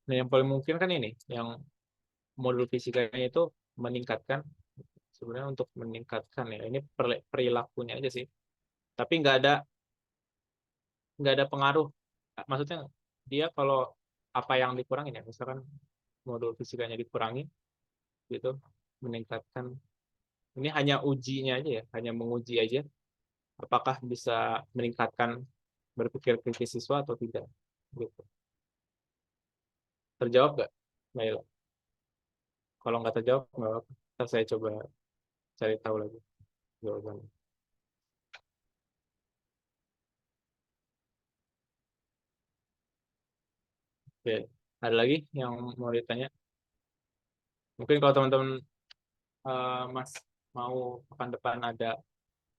Nah, yang paling mungkin kan ini, yang modul fisikanya itu meningkatkan, sebenarnya untuk meningkatkan ya, ini perilakunya aja sih. Tapi nggak ada pengaruh. Maksudnya dia kalau apa yang dikurangin ya, misalkan modul fisikanya dikurangi, gitu, meningkatkan. Ini hanya ujinya aja ya, hanya menguji aja. Apakah bisa meningkatkan berpikir kritis siswa atau tidak? Gitu. Terjawab nggak, Naila? Kalau nggak terjawab, nggak apa-apa. Ntar saya coba cari tahu lagi jawabannya. Oke, ada lagi yang mau ditanya? Mungkin kalau teman-teman Mas mau pekan depan ada,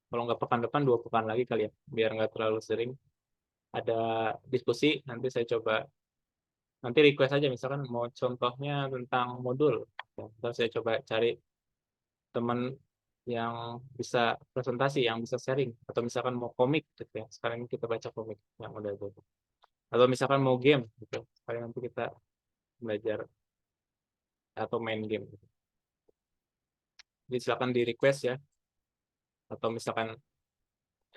kalau nggak pekan depan 2 pekan lagi kali ya, biar nggak terlalu sering ada diskusi. Nanti saya coba, nanti request aja misalkan mau contohnya tentang modul. Ya, ntar saya coba cari teman yang bisa presentasi, yang bisa sharing, atau misalkan mau komik gitu ya. Sekarang ini kita baca komik yang udah ada. Atau misalkan mau game gitu. Sekarang nanti kita belajar atau main game gitu. Jadi silakan di request ya. Atau misalkan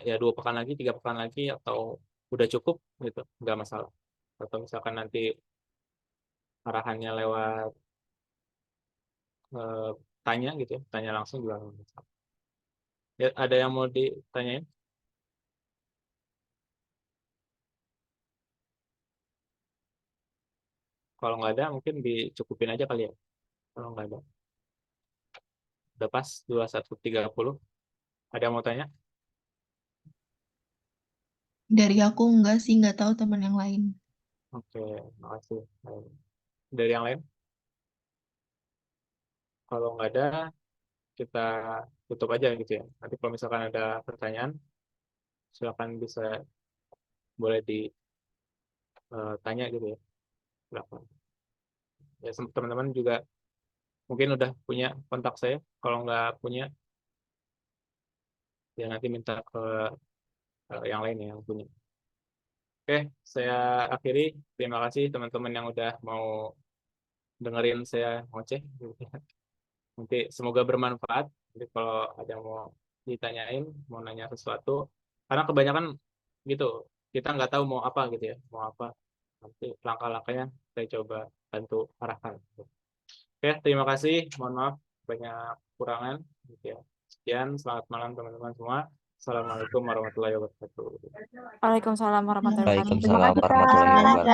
ya 2 pekan lagi, 3 pekan lagi, atau udah cukup gitu, nggak masalah. Atau misalkan nanti arahannya lewat eh, tanya gitu ya, tanya langsung juga nggak masalah. Ya, ada yang mau ditanyain? Kalau nggak ada, mungkin dicukupin aja kali ya. Kalau nggak ada, udah pas 21.30. Ada yang mau tanya? Dari aku enggak sih, nggak tahu teman yang lain. Oke, makasih. Dari yang lain? Kalau nggak ada, kita tutup aja gitu ya. Nanti kalau misalkan ada pertanyaan, silakan boleh ditanya gitu ya. Silakan. Ya, teman-teman juga mungkin udah punya kontak saya. Kalau nggak punya, ya nanti minta ke yang lain ya, yang punya. Oke, saya akhiri. Terima kasih teman-teman yang udah mau dengerin saya ngoceh. Gitu ya. Nanti semoga bermanfaat. Jadi kalau ada yang mau ditanyain, mau nanya sesuatu, karena kebanyakan gitu, kita nggak tahu mau apa gitu ya, mau apa. Nanti langkah-langkahnya saya coba bantu arahkan. Oke, terima kasih. Mohon maaf banyak kekurangan. Gitu ya. Sekian, selamat malam teman-teman semua. Assalamualaikum warahmatullahi wabarakatuh. Waalaikumsalam warahmatullahi wabarakatuh. Terima Waalaikumsalam kasih, warahmatullahi Kak. wabarakatuh.